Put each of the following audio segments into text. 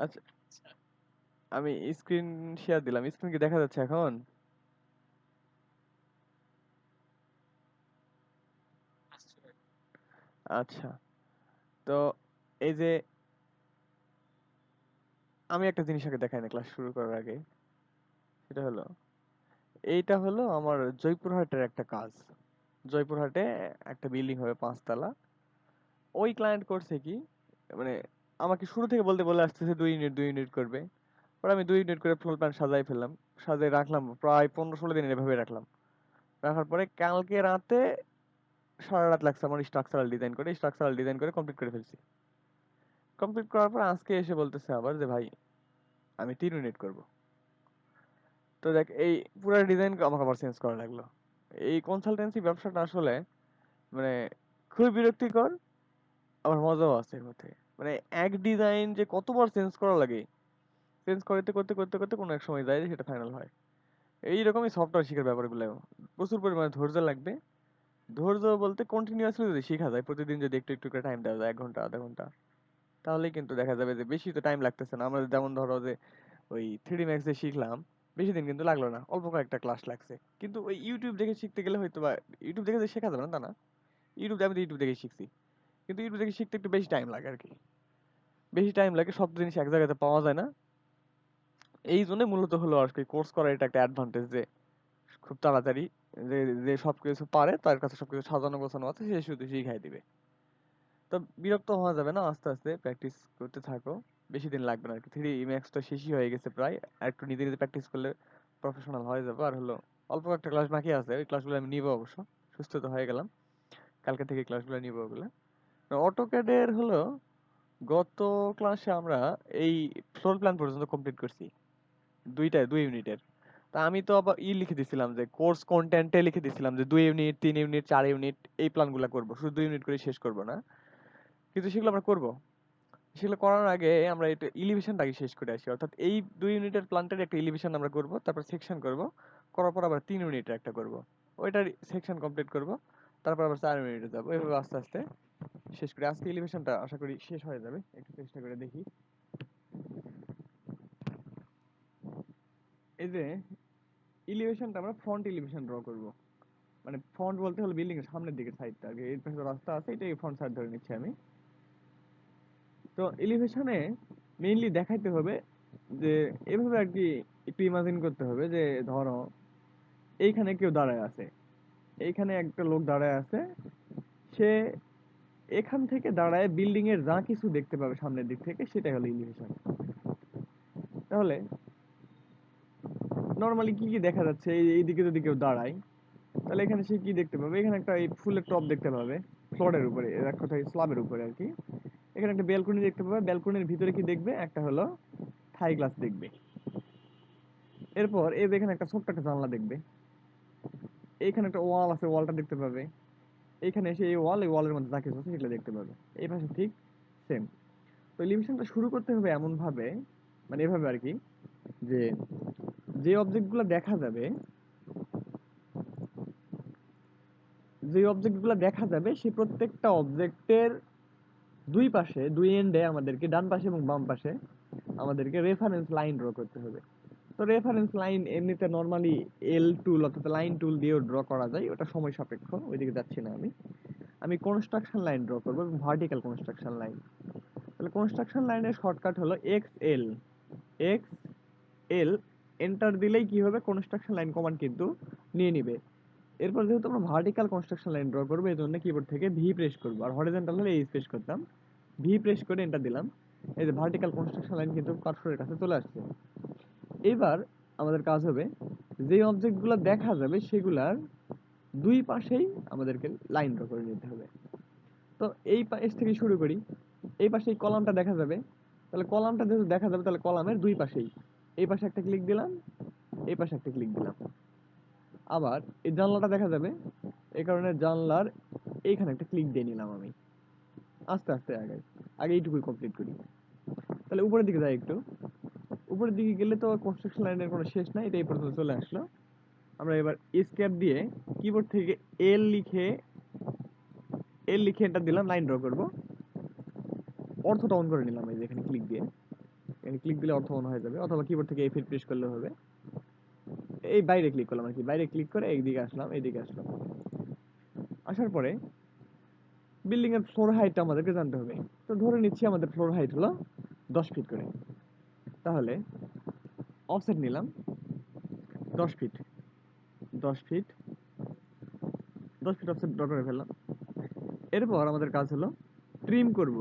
আচ্ছা, আমি screen share দিলাম। স্ক্রিন কি দেখা যাচ্ছে এখন? আচ্ছা, তো এই যে আমি একটা জিনিস আগে দেখাই না ক্লাস শুরু করার আগে। সেটা হলো, এইটা হলো আমার জয়পুরহাটের একটা কাজ। জয়পুরহাটে একটা বিল্ডিং হবে 5 তলা। ওই ক্লায়েন্ট করছে কি, মানে আমাকে শুরু থেকে বলতে বলে আসতেছে 2 ইউনিট করবে। পরে আমি 2 ইউনিট করে ফ্লোর প্ল্যান সাজাই ফেললাম। সাজাই রাখলাম প্রায় 15-16 দিন এভাবে রাখলাম। রাখার পরে কালকে রাতে সারা রাত লাগছে আমার স্ট্রাকচারাল ডিজাইন করে কমপ্লিট করে ফেলছি। কমপ্লিট করার পর আজকে এসে বলতেছে আবার যে ভাই আমি 3 ইউনিট করব। তো দেখ এই পুরো ডিজাইন আমাকে আবার চেঞ্জ করা লাগলো। এই কনসালটেন্সি ব্যবসাটা আসলে মানে খুবই বিরক্তিকর, আবার মজাও আছে এর মধ্যে। মানে এক ডিজাইন যে কতবার চেঞ্জ করা লাগে, চেঞ্জ করতে করতে করতে করতে কোনো এক সময় যায় সেটা ফাইনাল হয়। এইরকমই সফটওয়্যার শেখার ব্যাপারগুলো প্রচুর পরিমাণে ধৈর্য লাগবে। ধৈর্য বলতে কন্টিনিউয়াসলি যদি শেখা যায়, প্রতিদিন যদি একটু একটু করে টাইম দেওয়া যায়, 1 ঘন্টা আধা ঘন্টা, তাহলেই কিন্তু দেখা যাবে যে বেশি তো টাইম লাগতেছে না। আমাদের যেমন ধরো যে ওই 3D Max এ শিখলাম, বেশি দিন কিন্তু লাগলো না, অল্প কয়েকটা ক্লাস লাগছে। কিন্তু ওই ইউটিউব দেখে শিখতে গেলে হয়তো বা ইউটিউব দেখে যে শেখা যাবে না তা না। আমি তো ইউটিউব দেখে শিখছি, কিন্তু ইউটিউব দেখে শিখতে একটু বেশি টাইম লাগে আর কি। বেশি টাইম লাগে, সব জিনিস এক জায়গাতে পাওয়া যায় না। এই জন্য মূলত হলো আর কি কোর্স করা এটা একটা অ্যাডভান্টেজ, যে খুব তাড়াতাড়ি যে যে সবকিছু পারে তার কাছে সবকিছু সাজানো গোছানো আছে, সে শুধু শিখাই দিবে। তো বিরক্ত হওয়া যাবে না, আস্তে আস্তে প্র্যাকটিস করতে থাকো। বেশি দিন লাগবে না আরকি। 3 ম্যাক্স তো শেষই হয়ে গেছে প্রায়। আর একটু নিজে, নিজে প্র্যাকটিস করলে প্রফেশনাল হয়ে যাবে। আর হলো অল্প কয়েকটা ক্লাস বাকি আছে। ওই ক্লাসগুলো আমি নিবো অবশ্য। সুস্থ তো হয়ে গেলাম। কালকে থেকে ক্লাসগুলো নিবো ওগুলা। AutoCAD এর হলো গত ক্লাসে আমরা এই ফ্লোর প্ল্যান পর্যন্ত কমপ্লিট করছি। 2 ইউনিটের। তা আমি তো আবার লিখে দিছিলাম যে কোর্স কনটেন্টে লিখে দিছিলাম যে 2 ইউনিট, 3 ইউনিট, 4 ইউনিট এই প্ল্যানগুলা করব। শুধু 2 ইউনিট করে শেষ করব না। কিন্তু সেগুলো আমরা করব। সেগুলো করার আগে আমরা এটা এলিভেশনটা আগে শেষ করে আসি। অর্থাৎ এই 2 ইউনিটের প্ল্যানটার একটা এলিভেশন আমরা করব, তারপর সেকশন করব। করার পর আবার 3 ইউনিটের একটা করব। ওইটার সেকশন কমপ্লিট করব। তারপর আবার 4 ইউনিটে যাব। এভাবে আস্তে আস্তে শেষ করি। আজকে এলিভেশনটা আশা করি শেষ হয়ে যাবে। একটু চেষ্টা করে দেখি। এই যে এলিভেশনটা আমরা ফ্রন্ট এলিভেশন ড্র করব। মানে ফ্রন্ট বলতে হলো বিল্ডিং এর সামনের দিকে সাইডটা আগে, এই পাশে রাস্তা আছে, এটাই ফ্রন্ট সাইড ধরে নিচ্ছি আমি। তো এলিভেশনে মেইনলি দেখাইতে হবে যে এভাবে আর কি, একটু ইমাজিন করতে হবে যে ধরো এইখানে কেউ দাঁড়ায় আছে, এইখানে একটা লোক দাঁড়ায় আছে। সে এখান থেকে দাঁড়ায় বিল্ডিং এর যা কিছু দেখতে পাবে সামনের দিক থেকে, সেটাই হলো এলিভেশন। তাহলে নর্মালি কি কি দেখা যাচ্ছে, এইদিকে যদি কেউ দাঁড়ায়, তাহলে এখানে সে কি দেখতে পাবে? এখানে একটা এই ফুলের টব দেখতে পাবে ফ্লোরের উপরে, এক কথায় স্ল্যাবের উপরে আর কি। এখানে একটা ব্যালকনি দেখতে পাবে, ব্যালকনির ভিতরে কি দেখবে? একটা হলো থাই গ্লাস দেখবে। এরপর এই যে এখানে একটা ছোট্ট একটা জানলা দেখবে। এইখানে একটা ওয়াল আছে, ওয়ালটা দেখতে পাবে। এইখানে এসে এই ওয়াল, এই ওয়ালের মধ্যে যা কিছু আছে সেগুলো দেখতে পাবে। এই পাশে ঠিক সেম। তো এলিভেশনটা শুরু করতে হবে এমন ভাবে, মানে এভাবে আর কি, যে যে অবজেক্ট গুলো দেখা যাবে, সেই প্রত্যেকটা অবজেক্টের দুই পাশে, দুই এন্ডে আমাদেরকে, ডান পাশে এবং বাম পাশে আমাদেরকে রেফারেন্স লাইন ড্র করতে হবে। তো রেফারেন্স লাইন এমনিতে নর্মালি এল টুল অর্থাৎ লাইন টুল দিয়েও ড্র করা যায়, ওটা সময় সাপেক্ষ, ওইদিকে যাচ্ছি না আমি। আমি কনস্ট্রাকশন লাইন ড্র করবো, ভার্টিক্যাল কনস্ট্রাকশন লাইন। তাহলে কনস্ট্রাকশন লাইনের শর্টকাট হলো X L. X L enter দিলেই কি হবে, কনস্ট্রাকশন লাইন কমান্ড কিন্তু নিয়ে নিবে। এরপর যেহেতু আমরা ভার্টিক্যাল কনস্ট্রাকশন লাইন ড্র করবো, এই জন্য কিবোর্ড থেকে ভি প্রেস করবো, আর হরিজন্টাল হলে এইচ প্রেস করতাম। ভি প্রেস করে এন্টার দিলাম। এই যে ভার্টিক্যাল কনস্ট্রাকশন লাইন কিন্তু কার্সরের কাছে চলে আসছে। এবার আমাদের কাজ হবে, যে অবজেক্টগুলো দেখা যাবে সেগুলার দুই পাশেই আমাদেরকে লাইন ড্র করে নিতে হবে। তো এই পাশ থেকে শুরু করি। এই পাশে এই কলামটা দেখা যাবে, তাহলে কলামটা যেহেতু দেখা যাবে, তাহলে কলামের দুই পাশেই এই পাশে একটা ক্লিক দিলাম, এই পাশে একটা ক্লিক দিলাম। আবার এই জানলাটা দেখা যাবে, এই কারণে জানলার এইখানে একটা ক্লিক দিয়ে নিলাম আমি। আস্তে আস্তে আগে আগে এইটুকুই কমপ্লিট করি। তাহলে উপরের দিকে যাই একটু। উপরের দিকে গেলে তো কনস্ট্রাকশন লাইনের কোনো শেষ নাই, এটা এই পর্যন্ত চলে আসলো। আমরা এবার এসকেপ দিয়ে কিবোর্ড থেকে এল লিখে এন্টার দিলাম, লাইন ড্র করব। অর্থটা অন করে নিলাম এই যে এখানে ক্লিক দিয়ে। এখানে ক্লিক দিলে অর্থবহ হয়ে যাবে, অথবা কিবোর্ড থেকে F8 প্রেস করলে হবে। এই বাইরে ক্লিক করলাম আর কি, বাইরে ক্লিক করে এইদিকে আসলাম, এইদিকে আসলাম। আসার পরে বিল্ডিং এর ফ্লোর হাইটটা আমাদেরকে জানতে হবে। তো ধরে নিচ্ছি আমাদের ফ্লোর হাইট হলো 10 ফিট করে। তাহলে অফসেট নিলাম 10 feet, 10 feet, 10 feet offset draw করে ফেললাম। এরপর আমাদের কাজ হলো ট্রিম করব।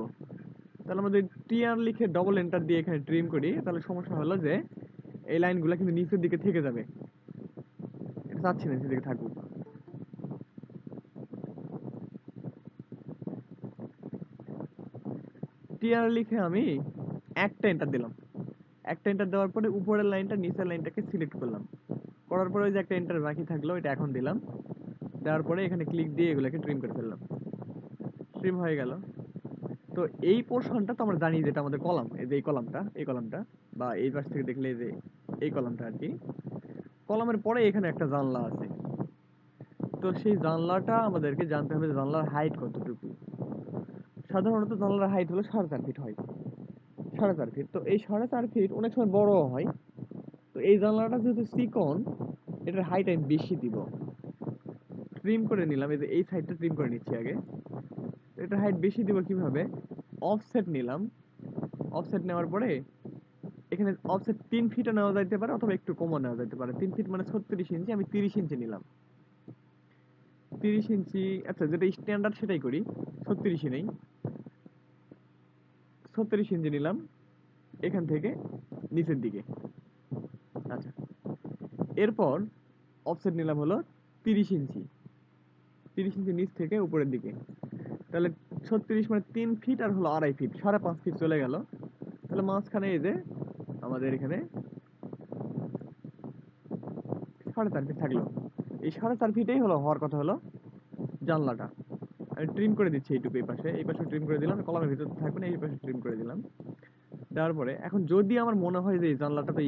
তাহলে আমাদের টিআর লিখে ডবল এন্টার দিয়ে এখানে ট্রিম করি, তাহলে সমস্যা হলো যে এই লাইনগুলো কিন্তু নিচের দিকে থেকে যাবে, এটা চাচ্ছি না নিচের দিকে থাকুক। টিআর লিখে আমি একটা এন্টার দিলাম, একটা এন্টার দেওয়ার পরে উপরের লাইনটা নিচের লাইনটাকে সিলেক্ট করলাম, করার পরে ওই যে একটা এন্টার বাকি থাকলো এটা এখন দিলাম, দেওয়ার পরে এখানে ক্লিক দিয়ে এগুলোকে ট্রিম করে ফেললাম, ট্রিম হয়ে গেল। তো এই পোর্শনটা তো আমরা জানি যেটা আমাদের কলাম, এই যে এই কলামটা বা এই পাশ থেকে দেখলে এই যে এই কলামটা আর কি, কলামের পরে এখানে একটা জানলা আছে। তো সেই জানলাটা আমাদেরকে জানতে হবে জানলার হাইট কতটুকু। সাধারণত জানলার হাইট হলো 4.5 ফিট হয়, 4.5 ফিট। তো এই 4.5 ফিট অনেক সময় বড় হয়। তো এই জানলাটা যেহেতু চিকন, এটার হাইট আমি বেশি দিব, ট্রিম করে নিলাম, এই যে এই সাইডটা ট্রিম করে নিচ্ছি আগে। এটার হাইট বেশি দিব কিভাবে, অফসেট নিলাম, অফসেট নেওয়ার পরে এখানে অফসেট 3 ফিটও নেওয়া যাইতে পারে অথবা একটু কমও নেওয়া যাইতে পারে। 3 ফিট মানে 36 ইঞ্চি, আমি 30 ইঞ্চি নিলাম, 30 ইঞ্চি। আচ্ছা, যেটা স্ট্যান্ডার্ড সেটাই করি, 36 নেই, 36 ইঞ্চি নিলাম এখান থেকে নিচের দিকে। আচ্ছা, এরপর অফসেট নিলাম হলো 30 ইঞ্চি, 30 ইঞ্চি নিচ থেকে উপরের দিকে। তাহলে 36 মানে 3 ফিট আর হলো 2.5 ফিট, 5.5 ফিট চলে গেল। তাহলে মাঝখানে এই যে আমাদের এখানে 4.5 ফিট থাকলো। এই 4.5 ফিটেই হলো হওয়ার কথা হলো জানলাটা। আমি ট্রিম করে দিচ্ছি এইটুকু, এই পাশে ট্রিম করে দিলাম, কলামের ভিতর থাকবে না, এই পাশে ট্রিম করে দিলাম। তারপরে এখন যদি আমার মনে হয় যে এই জানলাটা তো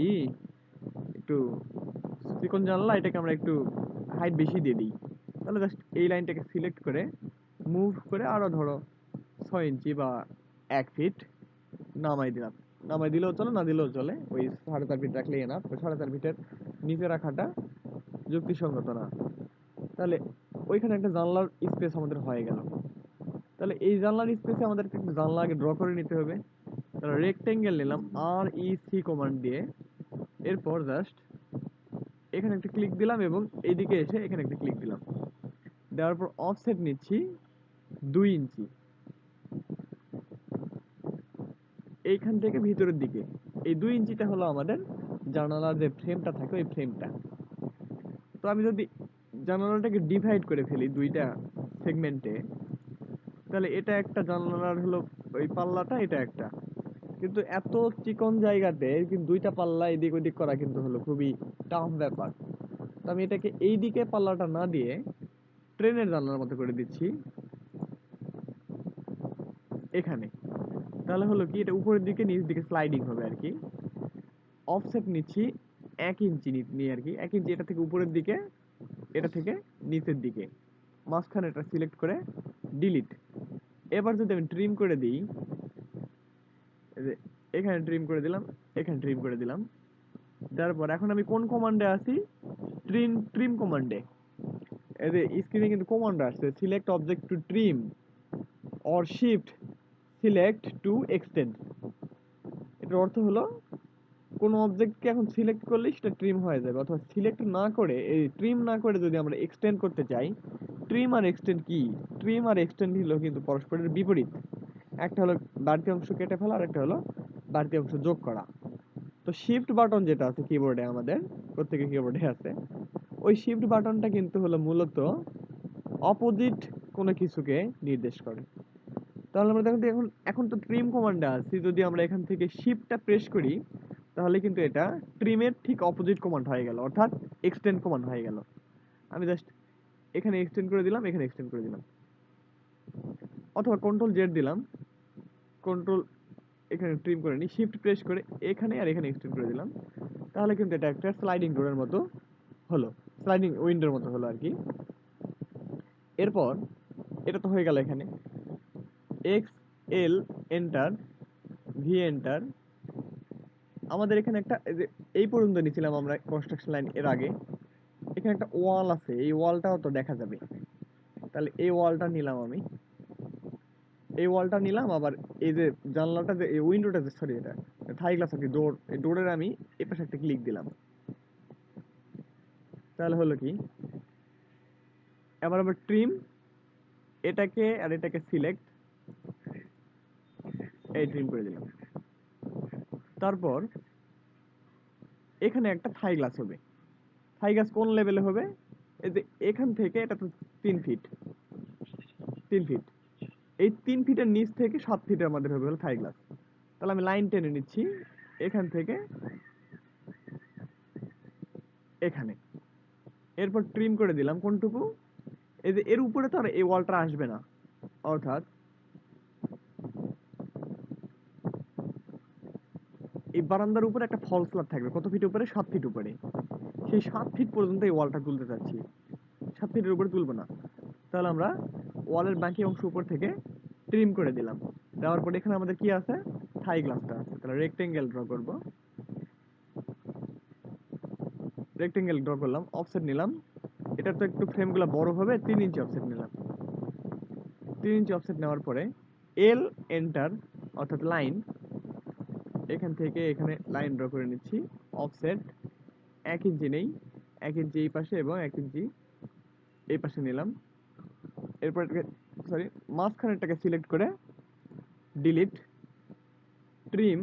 একটু চিকন জানলা, এটাকে আমরা একটু হাইট বেশি দিয়ে দিই, তাহলে জাস্ট এই লাইনটাকে সিলেক্ট করে মুভ করে আরো ধরো 6 ইঞ্চি বা 1 ফিট নামাই দিলাম। নামাই দিলেও চলে, না দিলেও চলে, ওই 4.5 ফিট রাখলেই না। তো 4.5 ফিটের নিচে রাখাটা যুক্তিসঙ্গত না। তাহলে ওইখানে একটা জানলার স্পেস আমাদের হয়ে গেল। তাহলে এই জানলার স্পেসে আমাদেরকে একটা জানলা আগে ড্র করে নিতে হবে। তাহলে রেক্টেঙ্গেল নিলাম REC কমান্ড দিয়ে, এরপর জাস্ট এখানে একটা ক্লিক দিলাম এবং এইদিকে এসে এখানে একটা ক্লিক দিলাম, দেওয়ার পর অফসেট নিচ্ছি 2 ইঞ্চি এইখান থেকে ভিতরের দিকে। এই 2 ইঞ্চিটা হলো আমাদের জানালার যে ফ্রেমটা থাকে ওই ফ্রেমটা। তো আমি যদি জানালাটাকে ডিভাইড করে ফেলি দুইটা সেগমেন্টে, তাহলে এটা একটা জানালার হলো ওই পাল্লাটা, এটা একটা। কিন্তু এত চিকন জায়গাতে কিন্তু দুইটা পাল্লা এদিক ওদিক করা কিন্তু হলো খুবই টাফ ব্যাপার। তো আমি এটাকে এই দিকে পাল্লাটা না দিয়ে ট্রেনের জানলার মতো করে দিচ্ছি এখানে। তাহলে হলো কি, এটা উপরের দিকে নিচ দিকে স্লাইডিং হবে আর কি। অফসেট নিচ্ছি 1 ইঞ্চি নিয়ে আর কি, 1 ইঞ্চি এটা থেকে উপরের দিকে, এটা থেকে নিচের দিকে, মাঝখানে এটা সিলেক্ট করে ডিলিট। এবার যদি আমি ট্রিম করে দিই, এই যে এখানে ট্রিম করে দিলাম, এখানে ট্রিম করে দিলাম, তারপর এখন আমি কোন কমান্ডে আছি, ট্রিম ট্রিম কমান্ডে। এই যে স্ক্রিনে কিন্তু কমান্ড আসছে, select object to trim or shift select to extend. এটার অর্থ হলো কোনো অবজেক্টকে এখন সিলেক্ট করলে সেটা ট্রিম হয়ে যাবে, অথবা সিলেক্ট না করে, এই ট্রিম না করে যদি আমরা এক্সটেন্ড করতে চাই। ট্রিম আর এক্সটেন্ড কি, ট্রিম আর এক্সটেন্ড হলো কিন্তু পরস্পরের বিপরীত। একটা হলো বাড়তি অংশ কেটে ফেলা, আর একটা হলো বাড়তি অংশ যোগ করা। তো শিফট বাটন যেটা আছে কিবোর্ডে, আমাদের প্রত্যেকের কিবোর্ডে আছে, ওই শিফট বাটনটা কিন্তু হলো মূলত অপোজিট কোনো কিছুকে নির্দেশ করে। তাহলে আমরা দেখুন তো, এখন এখন তো ট্রিম কমান্ডে আছি, যদি আমরা এখান থেকে শিফটটা প্রেস করি তাহলে কিন্তু এটা ট্রিমের ঠিক অপোজিট কমান্ড হয়ে গেল, অর্থাৎ এক্সটেন্ড কমান্ড হয়ে গেল। আমি জাস্ট এখানে এক্সটেন্ড করে দিলাম, এখানে এক্সটেন্ড করে দিলাম, অথবা কন্ট্রোল জেড দিলাম, কন্ট্রোল এখানে ট্রিম করে নিই, শিফট প্রেস করে এখানে আর এখানে এক্সটেন্ড করে দিলাম। তাহলে কিন্তু এটা একটা স্লাইডিং ডোরের মতো হলো, স্লাইডিং উইন্ডোর মতো হলো আর কি। এরপর এটা তো হয়ে গেল, এখানে x L enter, V enter, আমাদের এখানে একটা এই পর্যন্ত নিয়েছিলাম আমরা কনস্ট্রাকশন লাইন এর আগে, এখানে একটা ওয়াল আছে, এই ওয়ালটাও তো দেখা যাবে, তাহলে এই ওয়ালটা নিলাম আমি, এই ওয়ালটা নিলাম, আবার এই যে জানলাটা যে এই উইন্ডোটা যে সরি এটা থাই গ্লাস আর কি, ডোর, এই ডোরের আমি এই পাশে একটা ক্লিক দিলাম, তাহলে হলো কি, এবার আবার ট্রিম, এটাকে আর এটাকে সিলেক্ট, এই ট্রিম করে দিলাম। তারপর এখানে একটা থাই গ্লাস হবে, থাই গ্লাস কোন লেভেলে হবে, এই যে এখান থেকে এটা তো 3 ফিট, 3 ফিট, এই 3 ফিটের নিচ থেকে 7 ফিটে আমাদের হবে হলো থাই গ্লাস। তাহলে আমি লাইন টেনে নিচ্ছি এখান থেকে এখানে, এরপর ট্রিম করে দিলাম কোনটুকু, এই যে এর উপরে তো আর এই ওয়ালটা আসবে না, অর্থাৎ এই বারান্দার উপরে একটা ফল স্ল্যাব থাকবে, কত ফিট উপরে, 7 ফিট উপরে, সেই 7 ফিট পর্যন্ত এই ওয়ালটা তুলতে চাচ্ছি, 7 ফিটের উপরে তুলবো না। তাহলে আমরা ওয়ালের বাকি অংশ উপর থেকে ট্রিম করে দিলাম, দেওয়ার পরে এখানে আমাদের কি আছে, থাই গ্লাসটা আছে, তাহলে রেক্টেঙ্গেল ড্র করব, রেক্টেঙ্গেল ড্র করলাম, অফসেট নিলাম, এটা তো একটু ফ্রেমগুলো বড় হবে, 3 ইঞ্চি অফসেট নিলাম, 3 ইঞ্চি অফসেট নেওয়ার পরে এল এন্টার, অর্থাৎ লাইন, এখান থেকে এখানে লাইন ড্র করে নিচ্ছি, অফসেট 1 ইঞ্চি নেই, 1 ইঞ্চি এই পাশে এবং 1 ইঞ্চি এই পাশে নিলাম, এরপর এটাকে সরি মাঝখানেরটাকে সিলেক্ট করে ডিলিট, ট্রিম,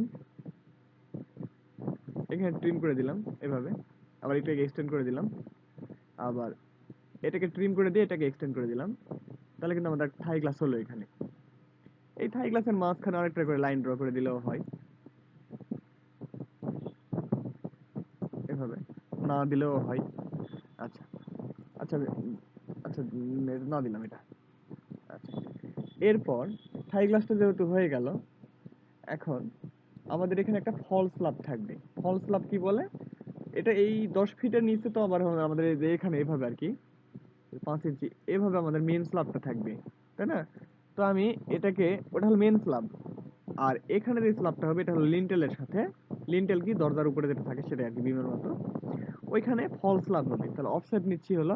এখানে ট্রিম করে দিলাম এভাবে, আবার এটাকে এক্সটেন্ড করে দিলাম, আবার এটাকে ট্রিম করে দিয়ে এটাকে এক্সটেন্ড করে দিলাম, তাহলে কিন্তু আমাদের থাই গ্লাস হলো এখানে। এই থাই গ্লাসের মাঝখানে আরেকটা করে লাইন ড্র করে দিলেও হয়, এভাবে, না দিলেও হয়। আচ্ছা আচ্ছা আচ্ছা, এটা না দিলাম এটা। আচ্ছা, এরপর থাই গ্লাসটা যেহেতু হয়ে গেল, এখন আমাদের এখানে একটা ফল স্ল্যাব থাকবে, ফল স্ল্যাব কি বলে, এটা এই 10 ফিটের নিচে তো আবার আমাদের এই যে এখানে এভাবে আর কি 5 ইঞ্চি এভাবে আমাদের মেন স্ল্যাবটা থাকবে, তাই না? তো আমি এটাকে, ওটা হলো মেন স্ল্যাব, আর এখানে যে স্ল্যাবটা হবে এটা হলো লিন্টেলের সাথে, লিন্টেল কি দরজার উপরে যেটা থাকে সেটা আর কি, বিমের মতো, ওইখানে ফল স্ল্যাব হবে। তাহলে অফসেট নিচ্ছি হলো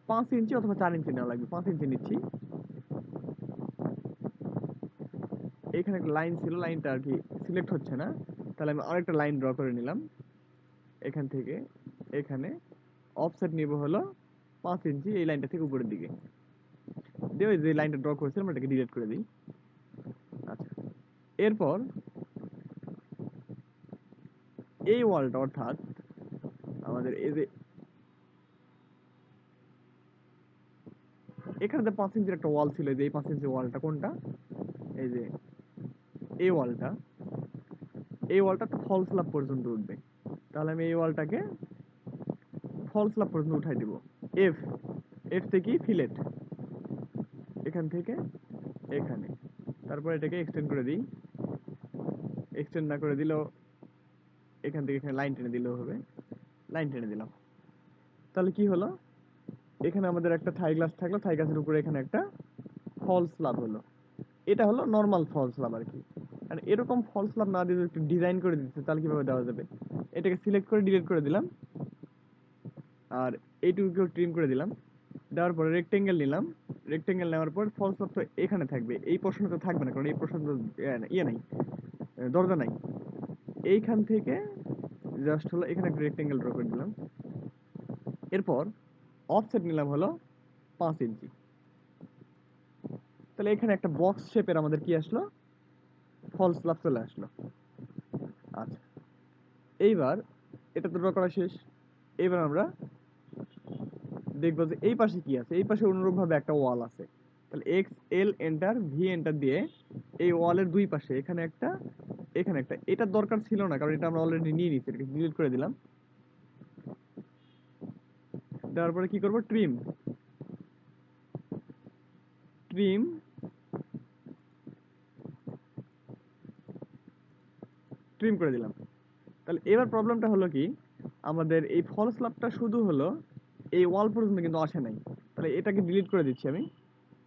5 ইঞ্চি অথবা 4 ইঞ্চি নেওয়া লাগবে, 5 ইঞ্চি নিচ্ছি, এখানে একটা লাইন ছিল, লাইনটা আর কি সিলেক্ট হচ্ছে না, তাহলে আমি আরেকটা লাইন ড্র করে নিলাম, এখান থেকে এখানে অফসেট নিব হলো 5 ইঞ্চি, এই লাইনটা থেকে উপরের দিকে দিয়ে ওই যে লাইনটা ড্র করেছিলাম এটাকে ডিলিট করে দিই। আচ্ছা, এরপর এই ওয়ালটা, অর্থাৎ আমাদের এই যে এখানে যে 5 ইঞ্চির একটা ওয়াল ছিল, এই যে এই 5 ইঞ্চি ওয়ালটা কোনটা, এই যে এই ওয়ালটা, এই ওয়ালটা তো ফল স্ল্যাব পর্যন্ত উঠবে, তাহলে আমি এই ওয়ালটাকে ফল স্ল্যাব পর্যন্ত উঠাই দিব, এফ, এফ থেকে ফিলেট, এখান থেকে এখানে, তারপর এটাকে এক্সটেন্ড করে দিই, এক্সটেন্ড না করে দিলেও এখান থেকে এখানে লাইন টেনে দিলেও হবে, লাইন টেনে দিলাম, তাহলে কি হলো, এখানে আমাদের একটা থাই গ্লাস থাকলো, থাই গ্লাসের উপরে এখানে একটা ফল স্ল্যাব হলো, এটা হলো নর্মাল ফল স্ল্যাব আর কি। আর এরকম ফল স্ল্যাব না দিয়ে যদি একটু ডিজাইন করে দিতে তাহলে কিভাবে দেওয়া যাবে, এটাকে সিলেক্ট করে ডিলিট করে দিলাম, আর এইটুকুকেও ট্রিম করে দিলাম, দেওয়ার পরে রেক্টেঙ্গেল নিলাম, রেক্টেঙ্গেল নেওয়ার পর ফল স্ল্যাব তো এখানে থাকবে, এই পোর্শনে তো থাকবে না, কারণ এই পোর্শন তো ইয়ে নাই, দরজা নাই, এইখান থেকে জাস্ট হলো এখানে একটা রেক্টেঙ্গেল ড্র করে দিলাম, এরপর অফসেট নিলাম হলো 5 ইঞ্চি, তাহলে এখানে একটা বক্স শেপের আমাদের কি আসলো, ফল স্ল্যাব চলে আসলো। আচ্ছা, এইবার এটা তো ড্র করা শেষ, এইবার আমরা দেখবো যে এই পাশে কি আছে, এই পাশে অনুরূপভাবে একটা ওয়াল আছে, তাহলে x L enter V enter দিয়ে এই ওয়ালের দুই পাশে এখানে একটা এখানে একটা, এটার দরকার ছিল না কারণ এটা আমরা অলরেডি নিয়ে নিচ্ছি, এটাকে ডিলিট করে দিলাম, দেওয়ার পরে কি করব, ট্রিম, ট্রিম, ট্রিম করে দিলাম। তাহলে এবার প্রবলেমটা হলো কি, আমাদের এই ফল স্ল্যাবটা শুধু হলো এই ওয়াল পর্যন্ত কিন্তু আসে নাই, তাহলে এটাকে ডিলিট করে দিচ্ছি আমি,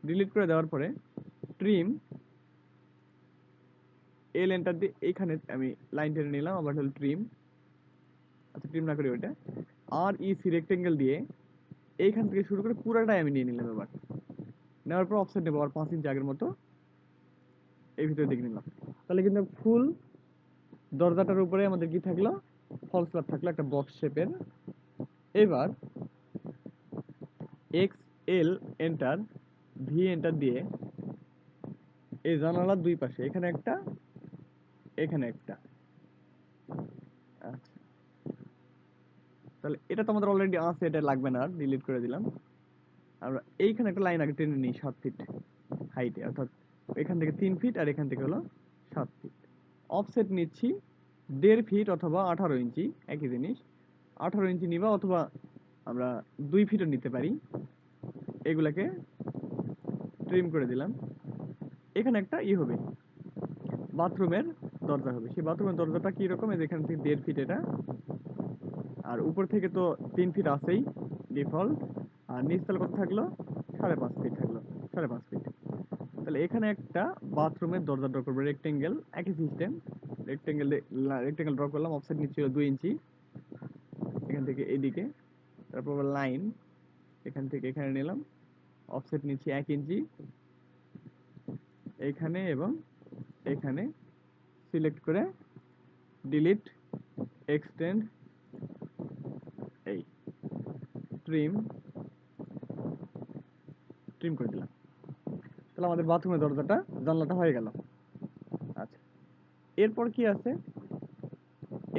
ডিলিট করে দেওয়ার পরে ট্রিম, এল এন্টার দিয়ে এইখানে আমি লাইন টেনে নিলাম, আবার হলো ট্রিম, আচ্ছা ট্রিম না করি ওইটা, আর ই সি রেক্টেঙ্গেল দিয়ে এইখান থেকে শুরু করে পুরাটাই আমি নিয়ে নিলাম। এবার নেওয়ার পর অফসেট নেবো আর 5 ইঞ্চি আগের মতো এই ভিতরে দিকে নিলাম। তাহলে কিন্তু ফুল দরজাটার উপরে আমাদের কি থাকলো, ফল স্ল্যাব থাকলো একটা বক্স শেপের। এবার x L enter, V enter দিয়ে এই জানালার দুই পাশে এখানে একটা, এখানে একটা, আচ্ছা তাহলে এটা তো আমাদের অলরেডি আছে, এটা লাগবে না, ডিলিট করে দিলাম। আমরা এইখানে একটা লাইন আগে টেনে নিই 7 ফিট হাইটে, অর্থাৎ এখান থেকে 3 ফিট আর এখান থেকে হলো 7 ফিট। অফসেট নিচ্ছি 1.5 ফিট অথবা 18 ইঞ্চি, একই জিনিস। 18 ইঞ্চি নিবা অথবা আমরা 2 ফিটও নিতে পারি। এগুলাকে ট্রিম করে দিলাম। এখানে একটা হবে, বাথরুমের দরজা হবে। সেই বাথরুমের দরজাটা কি রকম, এখান থেকে 1.5 ফিট এটা, আর উপর থেকে তো 3 ফিট আছেই ডিফল্ট, আর নিচতলা কত থাকলো, 5.5 ফিট থাকলো, 5.5 ফিট। তাহলে এখানে একটা বাথরুমের দরজা ড্র করবো, রেক্টেঙ্গেল, একই সিস্টেম। রেক্টেঙ্গেল রেক্টেঙ্গেল ড্র করলাম, অফসেট নিচ্ছিল 2 ইঞ্চি এখান থেকে এদিকে, তারপর লাইন এখান থেকে এখানে নিলাম, অফসেট নিচ্ছি 1 ইঞ্চি এইখানে এবং এখানে, সিলেক্ট করে ডিলিট, এক্সটেন্ড, এই ট্রিম, ট্রিম করে দিলাম। তাহলে আমাদের বাথরুমের দরজাটা, জানলাটা হয়ে গেল। আচ্ছা, এরপর কি আছে,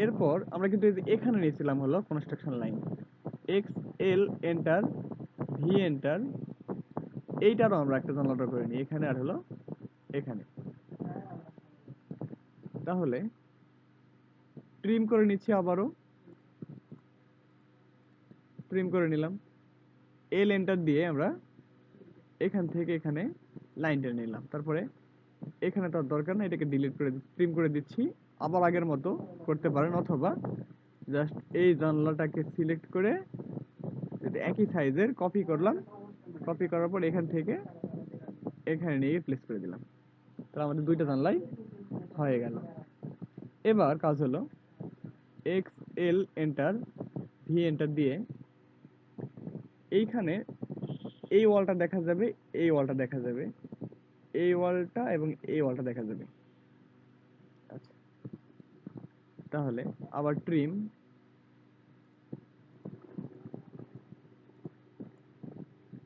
এরপর আমরা কিন্তু এখানে নিয়েছিলাম হলো construction line, X L enter, V enter, এইটারও আমরা একটা জানলা ড্র করে নিই এখানে আর হলো এখানে। তাহলে ট্রিম করে নিচ্ছি, আবারও ট্রিম করে নিলাম, এল এন্টার দিয়ে আমরা এখান থেকে এখানে লাইন টেনে নিলাম। তারপরে এখানে তার দরকার না, এটাকে ডিলিট করে ট্রিম করে দিচ্ছি। আবার আগের মতো করতে পারেন, অথবা জাস্ট এই জানলাটাকে সিলেক্ট করে একই সাইজের কপি করলাম, কপি করার পর এখান থেকে এখানে নিয়ে প্লেস করে দিলাম। তাহলে আমাদের দুইটা জানলাই হয়ে গেল। এবার কাজ হলো x L enter, V enter দিয়ে এইখানে এই ওয়ালটা দেখা যাবে, এই ওয়ালটা দেখা যাবে, এই ওয়ালটা এবং এই ওয়ালটা দেখা যাবে। আচ্ছা, তাহলে আবার ট্রিম,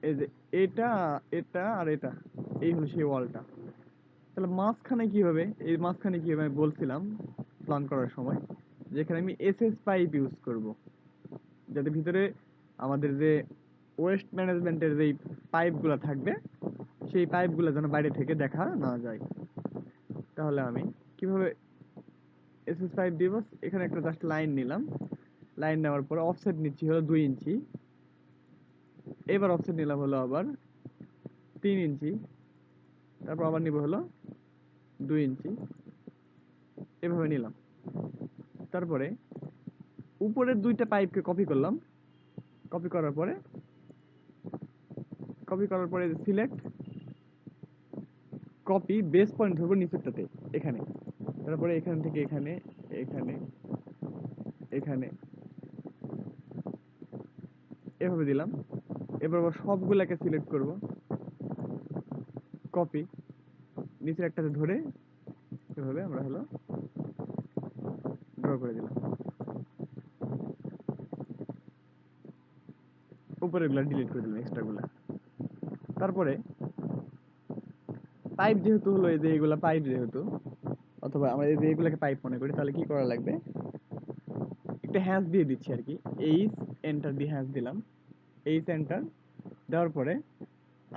এই যে এটা, এটা আর এটা, এই হলো সেই ওয়ালটা। তাহলে মাঝখানে কি হবে, এই মাঝখানে কি হবে আমি বলছিলাম প্ল্যান করার সময়, যেখানে আমি এসএস পাইপ ইউজ করব, যাতে ভিতরে আমাদের যে ওয়েস্ট ম্যানেজমেন্টের যেই পাইপগুলো থাকবে, সেই পাইপগুলো যেন বাইরে থেকে দেখা না যায়। তাহলে আমি কিভাবে এসএস পাইপ দিব, এখানে একটা জাস্ট লাইন নিলাম, লাইন নেওয়ার পরে অফসেট নিচ্ছি হলো 2 ইঞ্চি, এবার অফসেট নিলাম হলো আবার 3 ইঞ্চি, তারপর আবার নিব হলো 2 ইঞ্চি, এভাবে নিলাম। তারপরে উপরের দুইটা পাইপকে কপি করলাম, কপি করার পরে, সিলেক্ট, কপি, বেস পয়েন্ট ধরবো নিচেরটাতে এখানে, তারপরে এখান থেকে এখানে, এখানে, এখানে, এভাবে দিলাম। এবার আবার সবগুলাকে সিলেক্ট করব, কপি, নিচের একটাতে ধরে এভাবে আমরা হলো ড্র করে দিলাম। উপরের গুলা ডিলিট করে দিলাম, এক্সট্রা গুলা। তারপরে পাইপ যেহেতু হলো, এই যে এইগুলা পাইপ যেহেতু, অথবা আমরা এই যে এইগুলাকে পাইপ মনে করি, তাহলে কি করা লাগবে, একটা হ্যাশ দিয়ে দিচ্ছি আর কি, এইচ এন্টার দিয়ে হ্যাশ দিলাম, এইচ এন্টার দেওয়ার পরে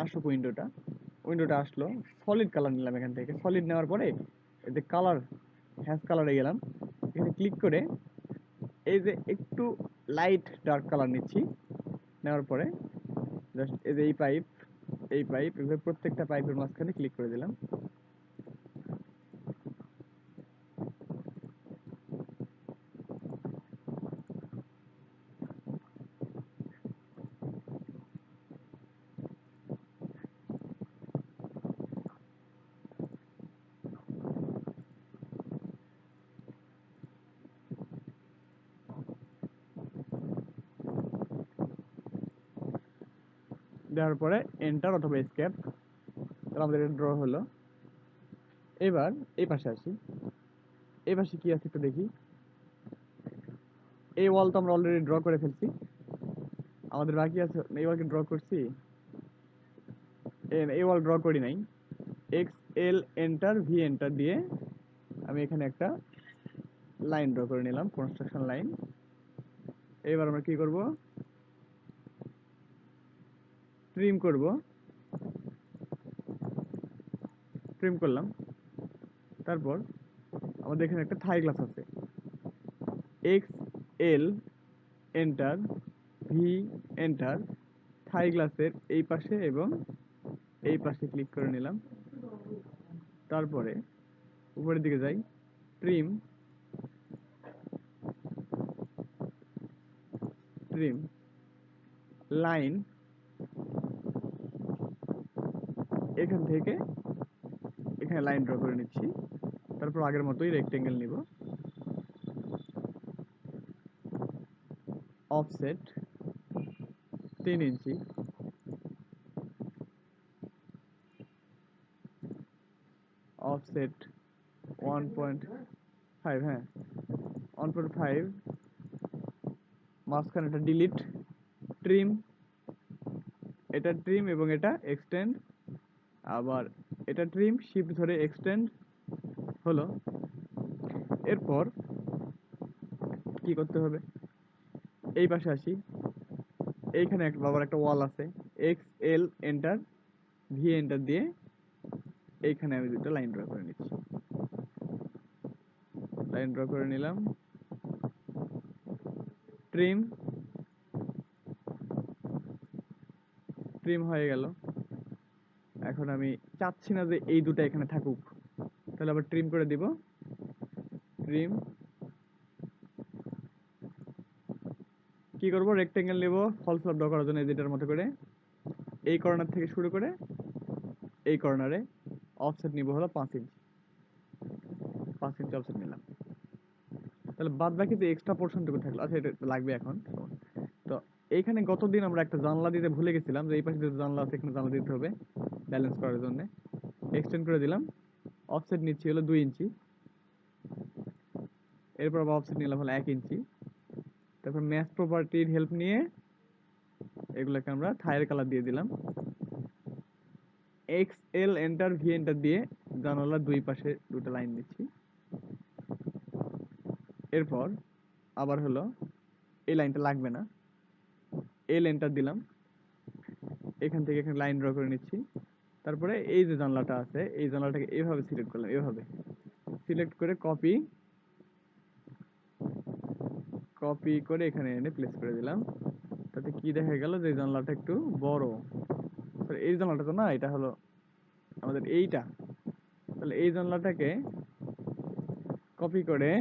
আসুক উইন্ডোটা, উইন্ডোটা আসলো, সলিড কালার নিলাম এখান থেকে, সলিড নেওয়ার পরে এই যে কালার, হ্যাশ কালারে গেলাম, এখানে ক্লিক করে এই যে একটু লাইট ডার্ক কালার নিচ্ছি, নেওয়ার পরে জাস্ট এই যে এই পাইপ, এই পাইপ এভাবে প্রত্যেকটা পাইপের মাঝখানে ক্লিক করে দিলাম। দেওয়ার পরে এন্টার অথবা এসকেপ, তাহলে আমাদের ড্র হলো। এবার এই পাশে আসি, এই পাশে কি আছে একটু দেখি। এই ওয়াল তো আমরা অলরেডি ড্র করে ফেলছি, আমাদের বাকি আছে এই ওয়ালকে ড্র করছি, এই ওয়াল ড্র করি নাই। X L enter V enter দিয়ে আমি এখানে একটা লাইন ড্র করে নিলাম, কনস্ট্রাকশন লাইন। এবার আমরা কি করব, ট্রিম করব, ট্রিম করলাম। তারপর আমাদের এখানে একটা থাই গ্লাস আছে, X L enter V enter, Thai গ্লাসের এই পাশে এবং এই পাশে ক্লিক করে নিলাম। তারপরে উপরের দিকে যাই, ট্রিম, ট্রিম লাইন, এখান থেকে এখানে লাইন ড্র করে নিচ্ছি। তারপর আগের মতোই রেক্টেঙ্গেল নিব, অফসেট 3 ইঞ্চি, অফসেট 1.5, হ্যাঁ 1.5, মাঝখানে এটা ডিলিট, ট্রিম, এটা ট্রিম এবং এটা এক্সটেন্ড, আবার এটা ট্রিম শিফট ধরে এক্সটেন্ড হলো। এরপর কি করতে হবে, এই পাশে আসি, এইখানে বাবার একটা ওয়াল আছে, X L enter V enter দিয়ে এইখানে আমি দুটো লাইন ড্র করে নিচ্ছি, লাইন ড্র করে নিলাম, ট্রিম, ট্রিম হয়ে গেল। এখন আমি চাচ্ছি না যে এই দুটো এখানে থাকুক, তাহলে আবার ট্রিম করে দিব, ট্রিম, কি করব, রেক্টেঙ্গেল নেব ফল স্ল্যাব ড্র করার জন্য এটার মতো করে, এই কর্নার থেকে শুরু করে এই কর্নারে অফসেট নিব হলো 5 ইঞ্চি, 5 ইঞ্চি অফসেট নিলাম। তাহলে বাদ বাকি যে এক্সট্রা পোর্শনটুকু থাকলো, আচ্ছা এটা লাগবে এখন। তো এইখানে গতদিন আমরা একটা জানলা দিতে ভুলে গেছিলাম, যে এই পাশে যে জানলা আছে এখানে জানলা দিতে হবে ব্যালেন্স করার জন্য, এক্সটেন্ড করে দিলাম, অফসেট নিচ্ছি হলো 2 ইঞ্চি, এরপর আবার অফসেট নিলাম হলো 1 ইঞ্চি। তারপর ম্যাচ প্রপার্টির হেল্প নিয়ে এগুলোকে আমরা থাইয়ের কালার দিয়ে দিলাম, x L enter V enter দিয়ে জানালার দুই পাশে দুটো লাইন দিচ্ছি। এরপর আবার হলো এই লাইনটা লাগবে না, এল এন্টার দিলাম, এখান থেকে এখানে লাইন ড্র করে নিচ্ছি। তারপরে এই যে জানলাটা আছে এই জানলাটাকে এইভাবে সিলেক্ট করলাম, এইভাবে সিলেক্ট করে কপি, কপি করে এখানে এনে প্লেস করে দিলাম। তাতে কি দেখা গেল যে জানলাটা একটু বড়, এই জানলাটা তো না, এটা হলো আমাদের এইটা। তাহলে এই জানলাটাকে কপি করে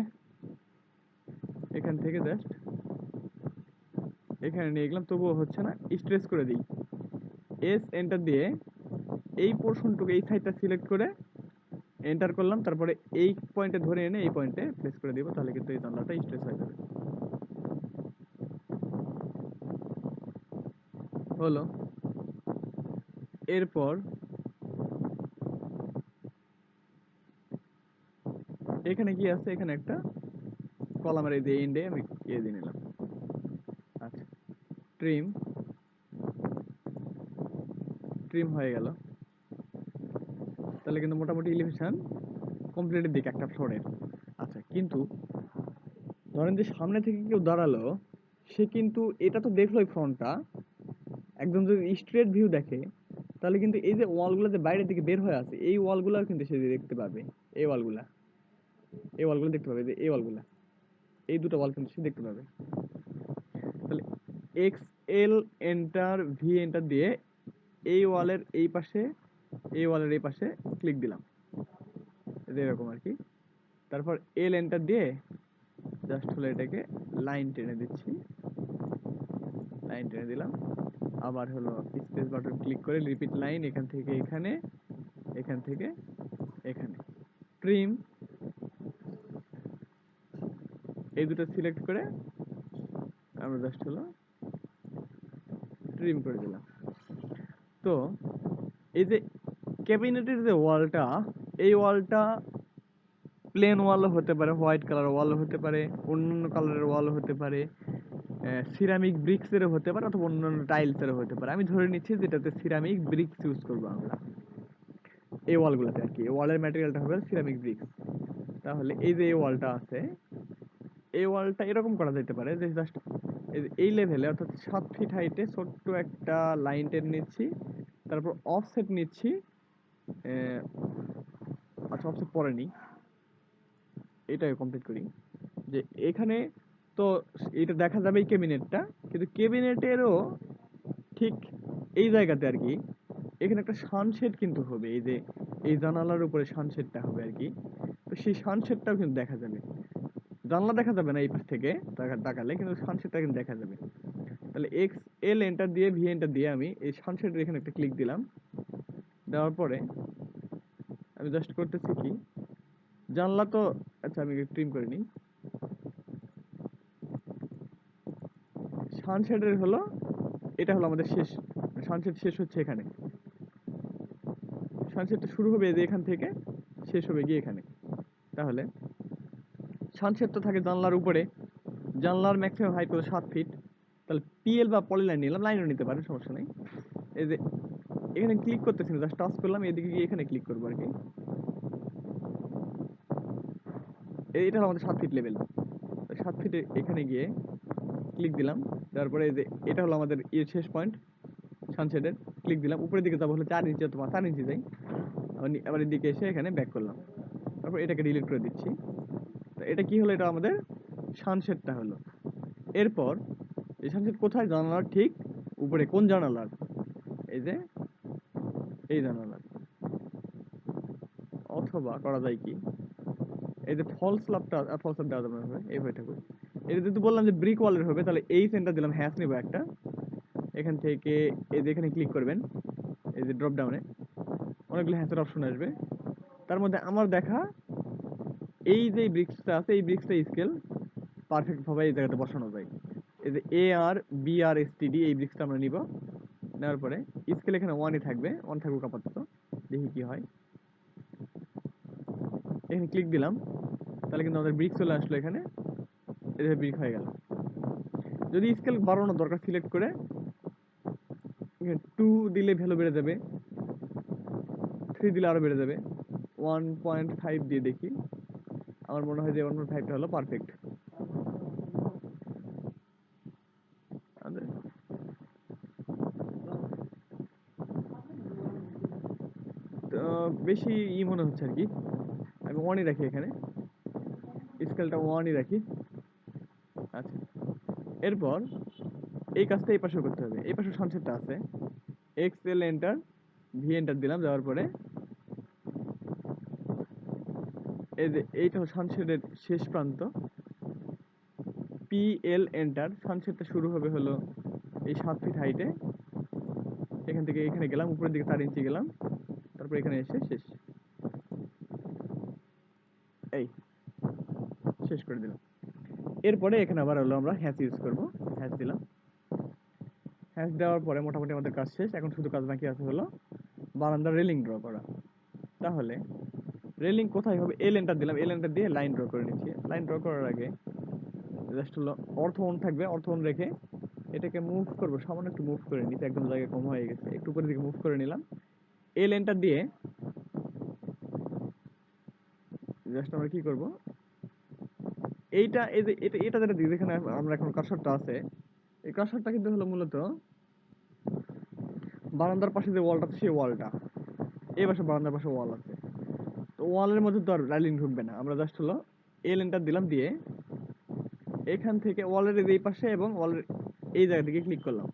এখান থেকে জাস্ট এখানে নিয়ে গেলাম, তবুও হচ্ছে না, স্ট্রেচ করে দিই, এস এন্টার দিয়ে এই পোর্শনটুকু এই সাইডটা সিলেক্ট করে এন্টার করলাম, তারপরে এই পয়েন্টে ধরে এনে এই পয়েন্টে প্লেস করে দিব, তাহলে কিন্তু এই জানলাটা স্ট্রেচ হয়ে যাবে। হলো। এরপর এখানে কি আছে, এখানে একটা কলামের এই যে এন্ডে আমি দিয়ে নিলাম। আচ্ছা, ট্রিম, ট্রিম হয়ে গেল। তাহলে কিন্তু মোটামুটি এলিভেশন কমপ্লিটের দিকে একটা ফ্লোরের। আচ্ছা, কিন্তু ধরেন যে সামনে থেকে কেউ দাঁড়ালো, সে কিন্তু এটা তো দেখলোই ফ্রন্টটা, একদম যদি স্ট্রেট ভিউ দেখে তাহলে কিন্তু এই যে ওয়ালগুলো যে বাইরের দিকে বের হয়ে আছে এই ওয়ালগুলো কিন্তু সে দেখতে পাবে, এই ওয়ালগুলা, এই ওয়ালগুলো দেখতে পাবে, যে এই ওয়ালগুলা, এই দুটো ওয়াল কিন্তু সে দেখতে পাবে। তাহলে x L enter V enter দিয়ে এই ওয়ালের এই পাশে, এই ওয়ালের এই পাশে ক্লিক দিলাম, এরকম আর কি। তারপর এল এন্টার দিয়ে জাস্ট হলো এটাকে লাইন টেনে দিচ্ছি, লাইন টেনে দিলাম। আবার হলো স্পেস বাটন ক্লিক করে রিপিট লাইন, এখান থেকে এখানে, এখান থেকে এখানে, ট্রিম, এই দুটো সিলেক্ট করে আমরা জাস্ট হলো ট্রিম করে দিলাম। তো এই যে ক্যাবিনেটের যে ওয়ালটা, এই ওয়ালটা প্লেন ওয়ালও হতে পারে, হোয়াইট কালার ওয়ালও হতে পারে, অন্যান্য কালারের ওয়ালও হতে পারে, সিরামিক ব্রিক্সেরও হতে পারে, অথবা অন্যান্য টাইলসেরও হতে পারে। আমি ধরে নিচ্ছি যেটাতে সিরামিক ব্রিক্স ইউজ করবো আমরা এই ওয়ালগুলোতে আর কি। ওয়ালের ম্যাটেরিয়ালটা হবে সিরামিক ব্রিক্স। তাহলে এই যে এই ওয়ালটা আছে, এই ওয়ালটা এরকম করা যেতে পারে যে জাস্ট এই লেভেলে অর্থাৎ 7 ফিট হাইটে ছোট্ট একটা লাইন টেনে নিচ্ছি, তারপর অফসেট নিচ্ছি। আচ্ছা, অফসেট পরে নিই, এটাই কমপ্লিট করি। যে এখানে তো এটা দেখা যাবে এই ক্যাবিনেটটা, কিন্তু ক্যাবিনেটেরও ঠিক এই জায়গাতে আর কি এখানে একটা সানশেড কিন্তু হবে। এই যে এই জানালার উপরে সানশেডটা হবে আর কি। তো সেই সানশেডটাও কিন্তু দেখা যাবে, জানলা দেখা যাবে না এই পাশ থেকে তাকালে, কিন্তু সানশেডটা কিন্তু দেখা যাবে। তাহলে এক্স এল এন্টার দিয়ে ভি এন্টার দিয়ে আমি এই সানশেডের এখানে একটা ক্লিক দিলাম। দেওয়ার পরে আমি জাস্ট করতেছি কি, জানলা তো আচ্ছা আমি ট্রিম করে নিই। সানশেডের হলো এটা হলো আমাদের শেষ, সানসেট শেষ হচ্ছে এখানে, সানসেটটা শুরু হবে এই যে এখান থেকে, শেষ হবে গিয়ে এখানে। তাহলে সানসেট তো থাকে জানলার উপরে, জানলার ম্যাক্সিমাম হাইট কত 7 ফিট। তাহলে পিএল বা পলিলাইন নিলাম, লাইনও নিতে পারে, সমস্যা নেই। এই যে এখানে ক্লিক করতেছি না, জাস্ট টাচ করলাম, এদিকে গিয়ে এখানে ক্লিক করবো আর কি। এটা হলো আমাদের 7 ফিট লেভেল। 7 ফিটে এখানে গিয়ে ক্লিক দিলাম, তারপরে এই যে এটা হলো আমাদের শেষ পয়েন্ট সানসেটের, ক্লিক দিলাম। উপরের দিকে যাবো হলো 4 ইঞ্চি অথবা 4 ইঞ্চি যাই, আবার এদিকে এসে এখানে ব্যাক করলাম, তারপর এটাকে ডিলিট করে দিচ্ছি। তো এটা কি হলো, এটা আমাদের সানসেটটা হলো। এরপর এই সানসেট কোথায়, জানালার ঠিক উপরে। কোন জানালার, এই যে এই জানালার। অথবা করা যায় কি, এই যে ফলস লাভটা, ফলস লাভ দেওয়া যাবে না, এইভাবে থাকুক। এটা যদি বললাম যে ব্রিক ওয়ালের হবে, তাহলে এই সেন্টার দিলাম, হ্যাশ নিব একটা, এখান থেকে এই যে এখানে ক্লিক করবেন, এই যে ড্রপ ডাউনে অনেকগুলো হ্যাশের অপশন আসবে। তার মধ্যে আমার দেখা এই যে ব্রিক্সটা আছে, এই ব্রিক্সটা স্কেল পারফেক্ট ভাবে এই জায়গাতে বসানো যায়। এই যে এ আর বি আর এস টি ডি, এই ব্রিক্সটা আমরা নিব। নেওয়ার পরে স্কেল এখানে 1-ই থাকবে, 1 থাকুক আপাতত, দেখি কি হয়। এখানে ক্লিক দিলাম, তাহলে কিন্তু আমাদের ব্রিক চলে আসলো এখানে, এভাবে ব্রিক হয়ে গেল। যদি স্কেল বাড়ানোর দরকার, সিলেক্ট করে এখানে 2 দিলে ভ্যালু বেড়ে যাবে, 3 দিলে আরো বেড়ে যাবে, 1.5 দিয়ে দেখি। আমার মনে হয় যে 1.5টা হলো পারফেক্ট। তো বেশি মনে হচ্ছে আর কি, আমি 1-ই রাখি এখানে, স্কেলটা 1-ই রাখি। আচ্ছা, এরপর এই কাজটা এই পাশেও করতে হবে। এই পাশে সানসেটটা আছে, এক্সেল এন্টার ভি এন্টার দিলাম, দেওয়ার পরে এই যে এইটা সানসেটের শেষ প্রান্ত, পি এল এন্টার। সানসেটটা শুরু হবে হলো এই 7 ফিট হাইটে, এখান থেকে এখানে গেলাম, উপরের দিকে 4 ইঞ্চি গেলাম, তারপর এখানে এসে শেষ, এই শেষ করে দিলাম। এরপরে এখানে আবার হলো আমরা হ্যাচ ইউজ করবো, হ্যাচ দিলাম। হ্যাচ দেওয়ার পরে মোটামুটি আমাদের কাজ শেষ। এখন শুধু কাজ বাকি আছে হলো বারান্দার রেলিং ড্র করা। তাহলে রেলিং কোথায় হবে, এল এন্টার দিলাম, এল এন্টার দিয়ে লাইন ড্র করে নিচ্ছি। লাইন ড্র করার আগে জাস্ট হলো অর্থ থাকবে, অর্থ রেখে এটাকে মুভ করবো, সামান্য একটু মুভ করে নিতে, একদম জায়গায় কম হয়ে গেছে, একটু উপরের দিকে মুভ করে নিলাম। এল এন্টার দিয়ে জাস্ট আমরা কি করব, এইটা এই যে এটা যেটা দিই, যেখানে আমরা এখন কার্সরটা আছে, এই কার্সরটা কিন্তু হলো মূলত বারান্দার পাশে যে ওয়ালটা আছে, সেই ওয়ালটা, এই পাশে বারান্দার পাশে ওয়াল আছে। তো ওয়ালের মধ্যে তো আর রাইলিং ঢুকবে না, আমরা জাস্ট হলো এল এন্টার দিলাম, দিয়ে এখান থেকে ওয়ালের এই পাশে এবং ওয়ালের এই জায়গা থেকে ক্লিক করলাম।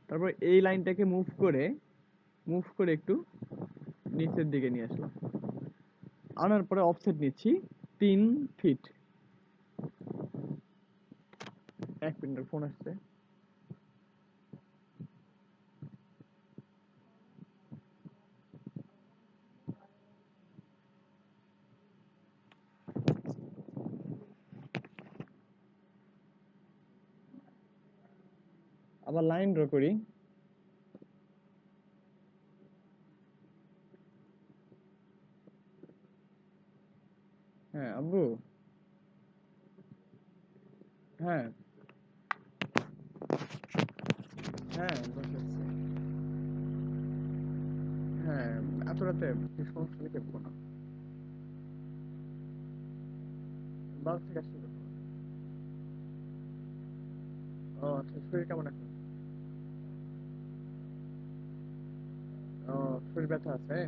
তারপর এই লাইনটাকে মুভ করে একটু নিচের দিকে নিয়ে আসলাম। আনার পরে অফসেট নিচ্ছি 3 ফিট। এক মিনিটের ফোন আসছে। আবার লাইন ড্র করি, হ্যাঁ আব্বু। হ্যাঁ হ্যাঁ বসে আছি। হ্যাঁ এত রাতে সমস্যা নেই, খেপবো না। বাস থেকে আসছি তো। ও আচ্ছা, শরীর কেমন এখন? ও, শরীর ব্যথা আছে?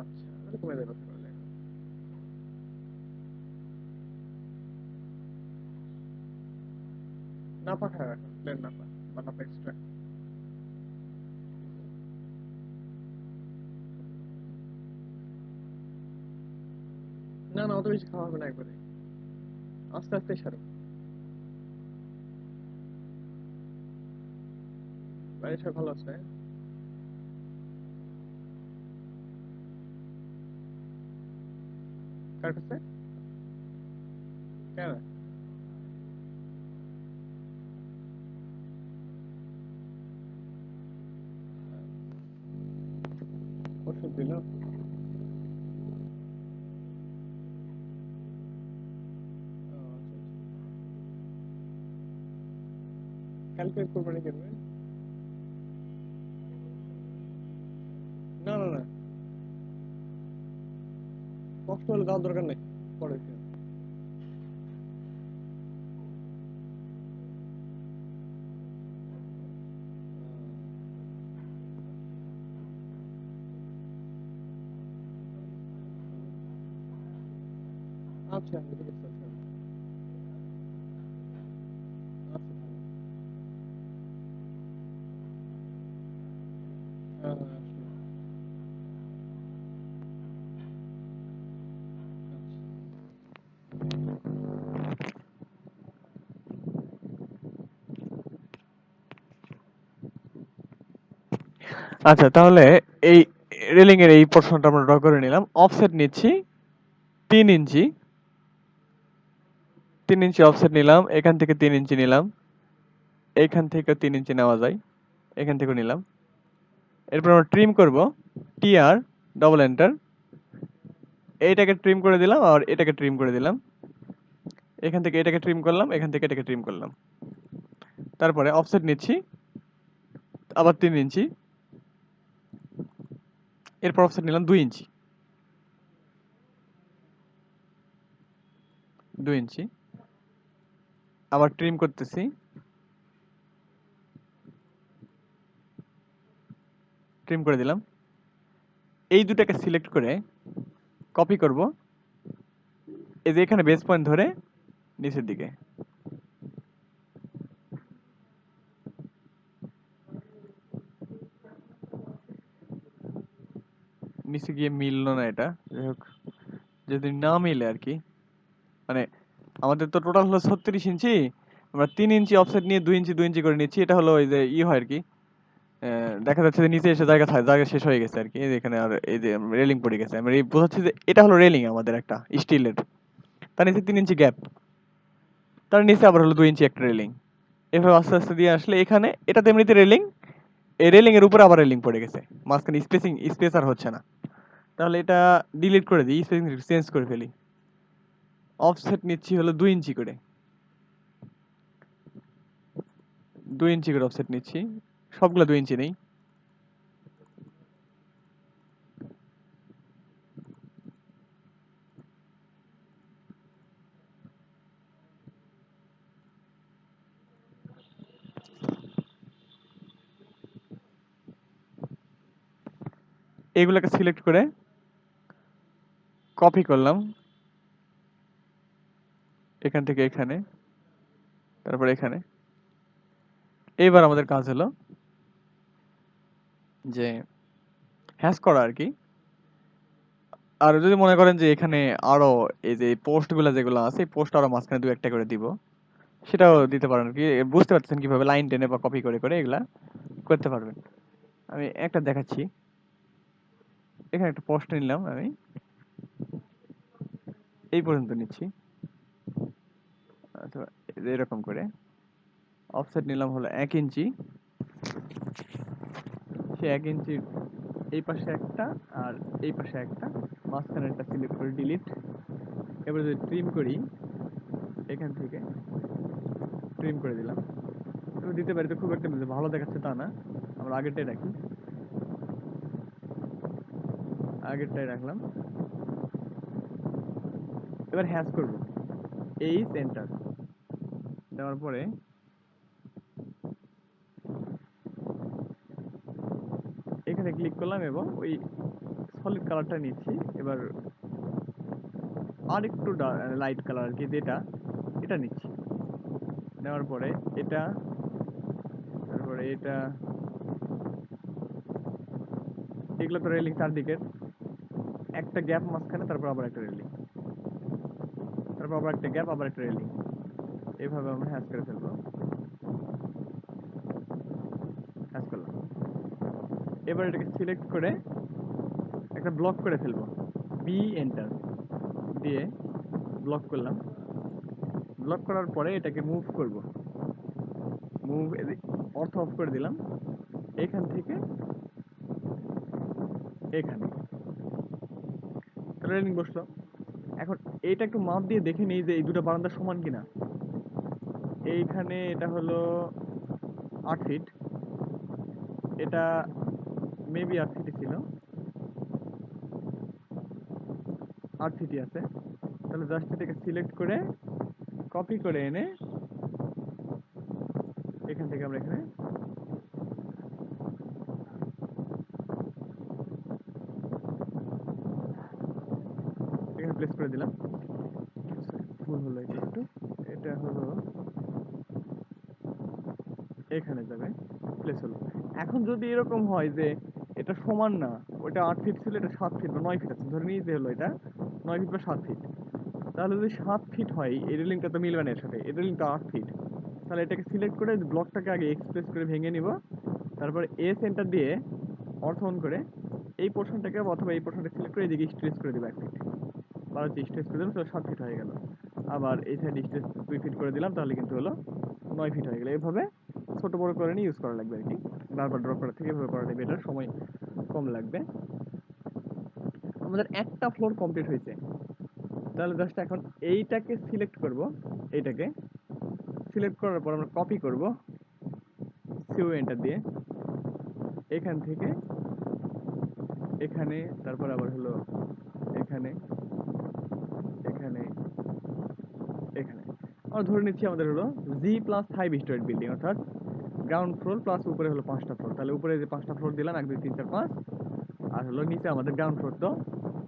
আচ্ছা, তাহলে কমে যাবে তাহলে। না পা খারাপ এখন, প্লেন না পা, বা না পা এক্সট্রা। না না, অত বেশি খাওয়া হবে না একবারে, আস্তে আস্তে সারো। বাড়ির সবাই ভালো আছে? কার কাছে? কেন? ওষুধ দিল? ও, আচ্ছা, আচ্ছা। কালকে কোরবানি করবে? না না না, কষ্ট হলে যাওয়ার দরকার নেই, পরে দিও। আচ্ছা ঠিক আছে, আচ্ছা। আচ্ছা ভালো। হ্যাঁ হ্যাঁ আসলে। আচ্ছা তাহলে এই রেলিং এর এই পোর্শনটা আমরা ড্র করে নিলাম। অফসেট নিচ্ছি 3 ইঞ্চি। 3 ইঞ্চি অফসেট নিলাম, এখান থেকে 3 ইঞ্চি নিলাম, এখান থেকে 3 ইঞ্চি নেওয়া যায়, এখান থেকে নিলাম। এরপর আমরা ট্রিম করব, টিআর ডবল এন্টার, এইটাকে ট্রিম করে দিলাম আর এটাকে ট্রিম করে দিলাম। এখান থেকে এটাকে ট্রিম করলাম, এখান থেকে এটাকে ট্রিম করলাম। তারপরে অফসেট নিচ্ছি আবার 3 ইঞ্চি, এরপর অফসেট নিলাম 2 ইঞ্চি। 2 ইঞ্চি আবার ট্রিম করতেছি, ট্রিম করে দিলাম। এই দুটাকে সিলেক্ট করে কপি করব, এই যে এখানে বেস পয়েন্ট ধরে নিচের দিকে। নিচে গিয়ে মিললো না এটা, যাই হোক, যদি না মিলে আর কি, মানে আমাদের তো টোটাল হলো 36 ইঞ্চি, আমরা 3 ইঞ্চি অফসেট নিয়ে 2 ইঞ্চি 2 ইঞ্চি করে নিচ্ছি। এটা হলো ওই যে হয় আর কি, দেখা যাচ্ছে যে নিচে এসে জায়গা শেষ হয়ে গেছে আর কি, এই যে এখানে আর এই যে রেলিং পড়ে গেছে, আমরা এই বোঝাচ্ছি যে এটা হলো রেলিং আমাদের একটা স্টিলের, তার নিচে 3 ইঞ্চি গ্যাপ, তার নিচে আবার হলো 2 ইঞ্চি একটা রেলিং। এভাবে আস্তে আস্তে দিয়ে আসলে এখানে এটা তো এমনিতে রেলিং, এই রেলিং এর উপরে আবার রেলিং পড়ে গেছে, মাঝখানে স্পেস আর হচ্ছে না। তাহলে এটা ডিলিট করে দিই, স্পেসিং চেঞ্জ করে ফেলি। অফসেট নিচ্ছি হলো 2 ইঞ্চি করে, 2 ইঞ্চি করে অফসেট নিচ্ছি, সবগুলো 2 ইঞ্চি নেই। এগুলোকে সিলেক্ট করে কপি করলাম, এখান থেকে এখানে, তারপর এখানে। এইবার আমাদের কাজ হলো যে হ্যাশ করা আর কি। আর যদি মনে করেন যে এখানে আরো এই যে পোস্ট গুলা যেগুলো আছে, এই পোস্ট আরো মাঝখানে 2-1টা করে দিব, সেটাও দিতে পারেন আর কি। বুঝতে পারছেন কিভাবে লাইন টেনে বা কপি করে করে এগুলা করতে পারবেন। আমি একটা দেখাচ্ছি, এখানে একটা পোস্ট নিলাম আমি, এই পর্যন্ত নিচ্ছি, অথবা এরকম করে অফসেট নিলাম হলো 1 ইঞ্চি, সে 1 ইঞ্চির এই পাশে একটা আর এই পাশে একটা, মাঝখানেরটা সিলেক্ট করে ডিলিট। এবার যদি ট্রিম করি, এখান থেকে ট্রিম করে দিলাম। এবার দিতে পারি তো খুব একটা ভালো দেখাচ্ছে তা না, আমরা আগেরটাই রাখি, আগেরটাই রাখলাম। এবার হ্যাশ করব, এই সেন্টার দেওয়ার পরে এখানে ক্লিক করলাম এবং ওই সলিড কালারটা নিচ্ছি। এবার আর একটু লাইট কালার আর কি, যেটা এটা নিচ্ছি। নেওয়ার পরে এটা, তারপরে এটা, এগুলো তো রেলিং চারদিকের, একটা গ্যাপ মাঝখানে, তারপর আবার একটা রেলিং, তারপর আবার একটা গ্যাপ, আবার একটা রেলিং। এইভাবে আমরা হ্যাশ করে ফেলবো। হ্যাশ করলাম। এবার এটাকে সিলেক্ট করে একটা ব্লক করে ফেলবো, বি এন্টার দিয়ে ব্লক করলাম। ব্লক করার পরে এটাকে মুভ করব, মুভ অর্থ অফ করে দিলাম এখান থেকে এখানে, রেলিং বসলো। এখন এইটা একটু মাপ দিয়ে দেখে নিই যে এই দুটো বারান্দা সমান কিনা। এইখানে এটা হলো 8 ফিট, এটা মেবি 8 ফিটই ছিল, 8 ফিটই আছে। তাহলে জাস্ট এটাকে সিলেক্ট করে কপি করে এনে এখান থেকে আমরা এখানে এখানে প্লেস করে দিলাম। ভুল হলো এটা একটু, এটা হলো এখানে যাবে, প্লেস হলো। এখন যদি এরকম হয় যে এটা সমান না, ওটা 8 ফিট ছিল, এটা 7 ফিট বা 9 ফিট আছে, ধরে নিই যে হলো এটা 9 ফিট বা 7 ফিট, তাহলে যদি 7 ফিট হয় এই রেলিংটা তো মিলবে না এর সাথে, এই রেলিংটা 8 ফিট। তাহলে এটাকে সিলেক্ট করে ব্লকটাকে আগে এক্সপ্রেস করে ভেঙে নিব, তারপর এ সেন্টার দিয়ে অর্থন করে এই পোর্শনটাকে অথবা এই পোর্শনটা সিলেক্ট করে এদিকে স্ট্রেচ করে দেবো 1 ফিট, বা হচ্ছে স্ট্রেচ করে দিলাম, তাহলে 7 ফিট হয়ে গেল। আবার এই সাইডে স্ট্রেচ 2 ফিট করে দিলাম, তাহলে কিন্তু হলো 9 ফিট হয়ে গেল। এইভাবে ছোট বড় করে নিয়ে ইউজ করা লাগবে আর কি, বারবার ড্র করার থেকে এভাবে করাটা বেটার, সময় কম লাগবে। আমাদের একটা ফ্লোর কমপ্লিট হয়েছে। তাহলে জাস্ট এখন এইটাকে সিলেক্ট করব, এইটাকে সিলেক্ট করার পর আমরা কপি করব সিও এন্টার দিয়ে এখান থেকে এখানে, তারপর আবার হলো এখানে, এখানে, এখানে। আমরা ধরে নিচ্ছি আমাদের হলো G+5 স্টোরেজ বিল্ডিং, অর্থাৎ গ্রাউন্ড ফ্লোর প্লাস উপরে হলো 5টা ফ্লোর। তাহলে উপরে যে 5টা ফ্লোর দিলাম, 1 2 3 4 5, আর হলো নিচে আমাদের গ্রাউন্ড ফ্লোর তো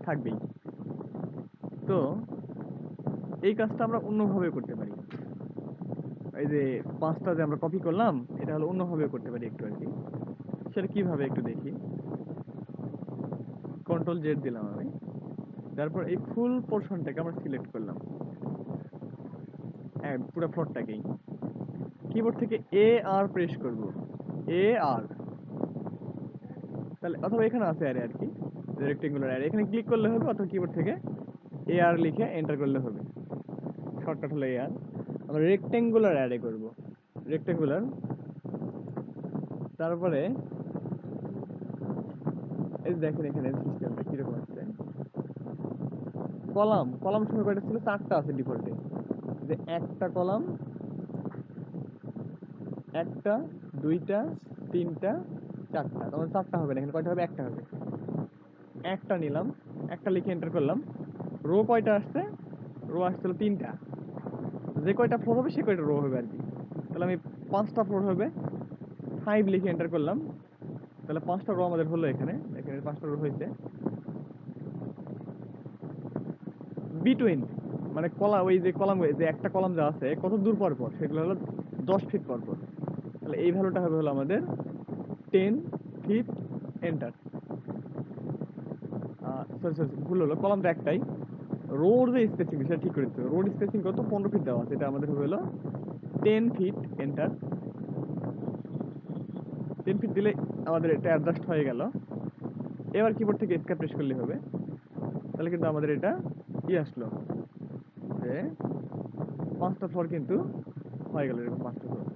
থাকবেই। তো এই কাজটা আমরা অন্যভাবে করতে পারি। এই যে 5টা যে আমরা কপি করলাম, এটা হলো অন্যভাবে করতে পারি একটু আর কি। সেটা কিভাবে একটু দেখি। কন্ট্রোল জেড দিলাম আমি, তারপর এই ফুল পোর্শনটাকে আমরা সিলেক্ট করলাম, পুরো ফ্লোরটাকেই। কিবোর্ড থেকে এ আর প্রেস করব, এ আর, তাহলে অথবা এখানে আছে অ্যারে আর কি, রেক্টেঙ্গুলার অ্যারে, এখানে ক্লিক করলে হবে, অথবা কিবোর্ড থেকে এ আর লিখে এন্টার করলে হবে। শর্টকাট হলো এ আর। আমরা রেক্টেঙ্গুলার অ্যারে করব, রেক্টেঙ্গুলার। তারপরে এই দেখেন এখানে সিস্টেমটা কিরকম আছে। কলাম, কলাম সময় কয়টা ছিল? 4টা আছে ডিফল্টে, যে একটা কলাম, একটা, দুইটা, তিনটা, 4টা। তখন 4টা হবে না, এখানে কয়টা হবে? একটা হবে। একটা নিলাম, একটা লিখে এন্টার করলাম। রো কয়টা আসছে? রো আসছিল 3টা। যে কয়টা ফ্লোর হবে সে কয়টা রো হবে আর কি। তাহলে আমি 5টা ফ্লোর হবে, 5 লিখে এন্টার করলাম। তাহলে 5টা রো আমাদের হলো, এখানে এখানে 5টা রো হয়েছে। বিটুইন মানে কলাম, ওই যে কলাম, যে একটা কলাম যা আছে কত দূর পর পর, সেগুলো হলো 10 ফিট পর পর। তাহলে এই ভ্যালুটা হবে হলো আমাদের 10 ফিট এন্টার। সরি সরি, ভুল হলো, কলাম তো একটাই। রোড যে স্পেসিং সেটা ঠিক করে দিতে হবে। রোড স্পেসিং কত? 15 ফিট দেওয়া আছে, এটা আমাদের হবে হলো 10 ফিট এন্টার। 10 ফিট দিলে আমাদের এটা অ্যাডজাস্ট হয়ে গেল। এবার কিবোর্ড থেকে এসকেপ প্রেস করলে হবে। তাহলে কিন্তু আমাদের এটা কি আসলো, যে 5টা ফ্লোর কিন্তু হয়ে গেল, এরকম 5টা ফ্লোর।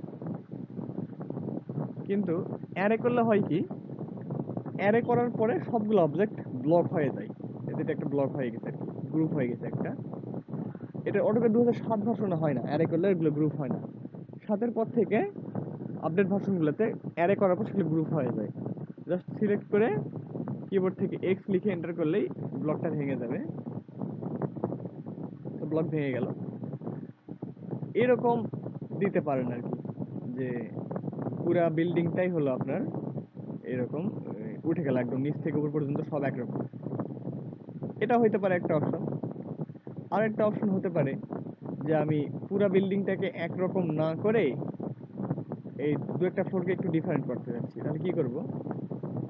কিন্তু অ্যারে করলে হয় কি, অ্যারে করার পরে সবগুলো অবজেক্ট ব্লক হয়ে যায়। যেটা একটা ব্লক হয়ে গেছে, গ্রুপ হয়ে গেছে একটা। এটা অটোক্যাড 2007 ভার্সনে হয় না, অ্যারে করলে এগুলো গ্রুপ হয় না। 7-এর পর থেকে আপডেট ভার্সনগুলোতে অ্যারে করার পর সেগুলো গ্রুপ হয়ে যায়। জাস্ট সিলেক্ট করে কিবোর্ড থেকে এক্স লিখে এন্টার করলেই ব্লকটা ভেঙে যাবে। তো ব্লক ভেঙে গেল। এরকম দিতে পারেন আর কি, যে পুরা বিল্ডিংটাই হলো আপনার এরকম উঠে গেল একদম নিচ থেকে উপর পর্যন্ত সব একরকম। এটা হইতে পারে একটা অপশন। আর একটা অপশন হতে পারে যে আমি পুরা বিল্ডিংটাকে একরকম না করে এই দু একটা ফ্লোরকে একটু ডিফারেন্ট করতে যাচ্ছি। তাহলে কি করব,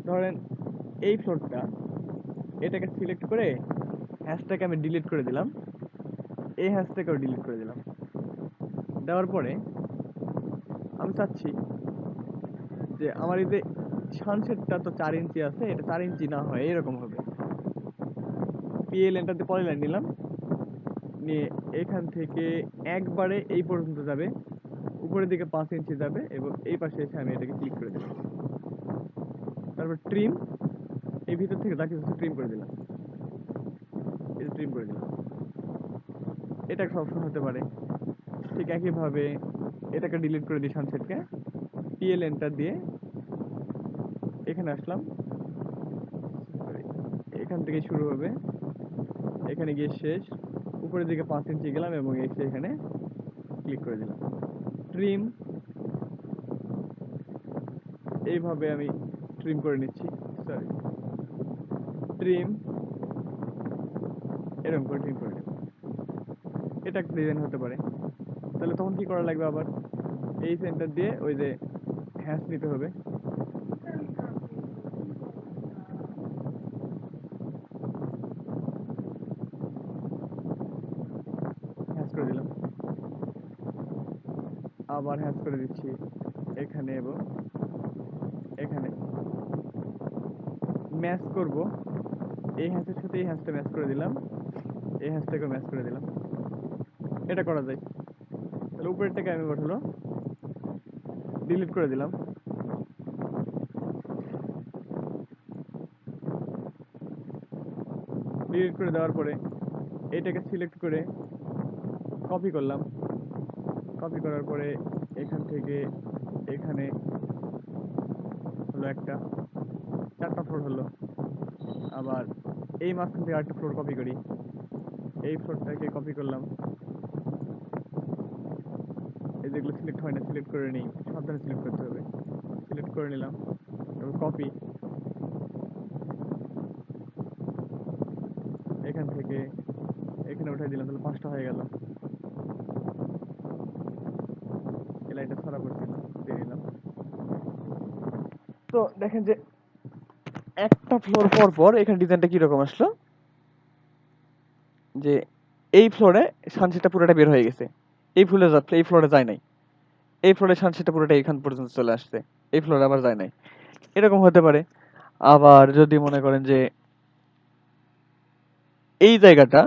ধরেন এই ফ্লোরটা, এটাকে সিলেক্ট করে হ্যাশটাকে আমি ডিলিট করে দিলাম, এই হ্যাশটাকেও ডিলিট করে দিলাম। দেওয়ার পরে আমি চাচ্ছি যে আমার এই যে সানসেটটা তো 4 ইঞ্চি আছে, এটা 4 ইঞ্চি না হয় এরকম হবে। পিএল এন্টারতে পরে লাইন নিলাম, নিয়ে এখান থেকে একবারে এই পর্যন্ত যাবে, উপরের দিকে 5 ইঞ্চি যাবে, এবং এই পাশে এসে আমি এটাকে ক্লিক করে দিলাম। তারপর ট্রিম, এই ভিতর থেকে যা কিছু ট্রিম করে দিলাম, এটা ট্রিম করে দিলাম। এটা একটা অপশন হতে পারে। ঠিক একইভাবে এটাকে ডিলিট করে দিই, সানসেটকে পিএল এন্টার দিয়ে এখানে আসলাম, এখান থেকে শুরু হবে, এখানে গিয়ে শেষ, উপরের দিকে 5 ইঞ্চি গেলাম এবং এসে এখানে ক্লিক করে দিলাম। ট্রিম, এইভাবে আমি ট্রিম করে নিচ্ছি, সরি ট্রিম, এরকম করে ট্রিম করে নেব। এটা একটা ডিজাইন হতে পারে। তাহলে তখন কি করা লাগবে, আবার এই সেন্টার দিয়ে ওই যে হ্যাশ নিতে হবে, হ্যাশ করে দিলাম, আবার হ্যাশ করে দিচ্ছি এখানে এবং এখানে। ম্যাচ করব, এই হ্যাশের সাথে এই হ্যাশটা ম্যাচ করে দিলাম, এই হ্যাশটাকেও ম্যাচ করে দিলাম। এটা করা যায়। তাহলে উপরেরটাকে আমি হলো ডিলিট করে দিলাম, ডিলিট করে দেওয়ার পরে এটাকে সিলেক্ট করে কপি করলাম, কপি করার পরে এখান থেকে এখানে হলো একটা, 4টা ফ্লোর হলো। আবার এই মাঝখান থেকে আরেকটা ফ্লোর কপি করি, এই ফ্লোরটাকে কপি করলাম, এই যেগুলো সিলেক্ট হয় না সিলেক্ট করে নিই, সাবধানে সিলেক্ট করতে হবে, সিলেক্ট করে নিলাম এবং কপি, এখান থেকে এখানে উঠাই দিলাম, তাহলে 5টা হয়ে গেল। এই লাইনটা ছড়া করতে দিয়ে দিলাম। তো দেখেন যে একটা ফ্লোর পর পর এখানে ডিজাইনটা কিরকম আসলো, যে এই ফ্লোরে সানসেটটা পুরোটা বের হয়ে গেছে, এই এই ফ্লোরে যায় নাই, এই ফ্লোরে সানসেটটা পুরোটা এখান পর্যন্ত চলে আসছে, এই ফ্লোরে আবার যায় নাই, এরকম হতে পারে। আবার যদি মনে করেন যে এই জায়গাটা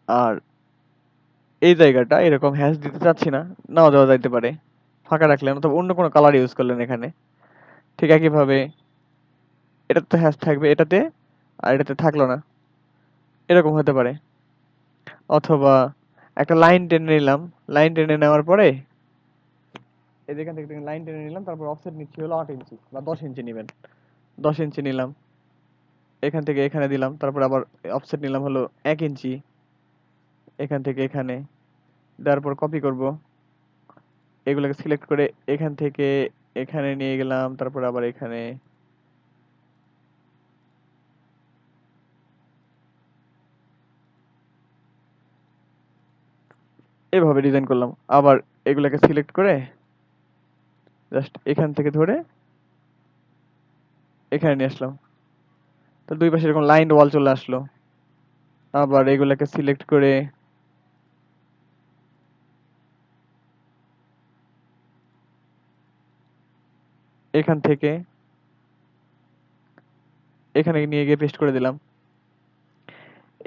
আর এই জায়গাটা এরকম হ্যাশ দিতে চাচ্ছি না, নাও দেওয়া যাইতে পারে, ফাঁকা রাখলেন অথবা অন্য কোনো কালার ইউজ করলেন এখানে। ঠিক একইভাবে এটাতে তো হ্যাশ থাকবে এটাতে, আর এটাতে থাকলো না, এরকম হতে পারে। অথবা একটা লাইন টেনে নিলাম, লাইন টেনে নেওয়ার পরে এই যেখান থেকে লাইন টেনে নিলাম, তারপর অফসেট নিচ্ছি হলো 8 ইঞ্চি বা 10 ইঞ্চি নেবেন, 10 ইঞ্চি নিলাম, এখান থেকে এখানে দিলাম, তারপর আবার অফসেট নিলাম হলো 1 ইঞ্চি, এখান থেকে এখানে দেওয়ার পর কপি করব, এগুলোকে সিলেক্ট করে এখান থেকে এখানে নিয়ে গেলাম, তারপর আবার এখানে, এভাবে ডিজাইন করলাম। আবার এগুলোকে সিলেক্ট করে জাস্ট এখান থেকে ধরে এখানে নিয়ে আসলাম, তো দুই পাশে এরকম লাইন ওয়াল চলে আসলো। আবার এগুলোকে সিলেক্ট করে এখান থেকে এখানে নিয়ে গিয়ে পেস্ট করে দিলাম।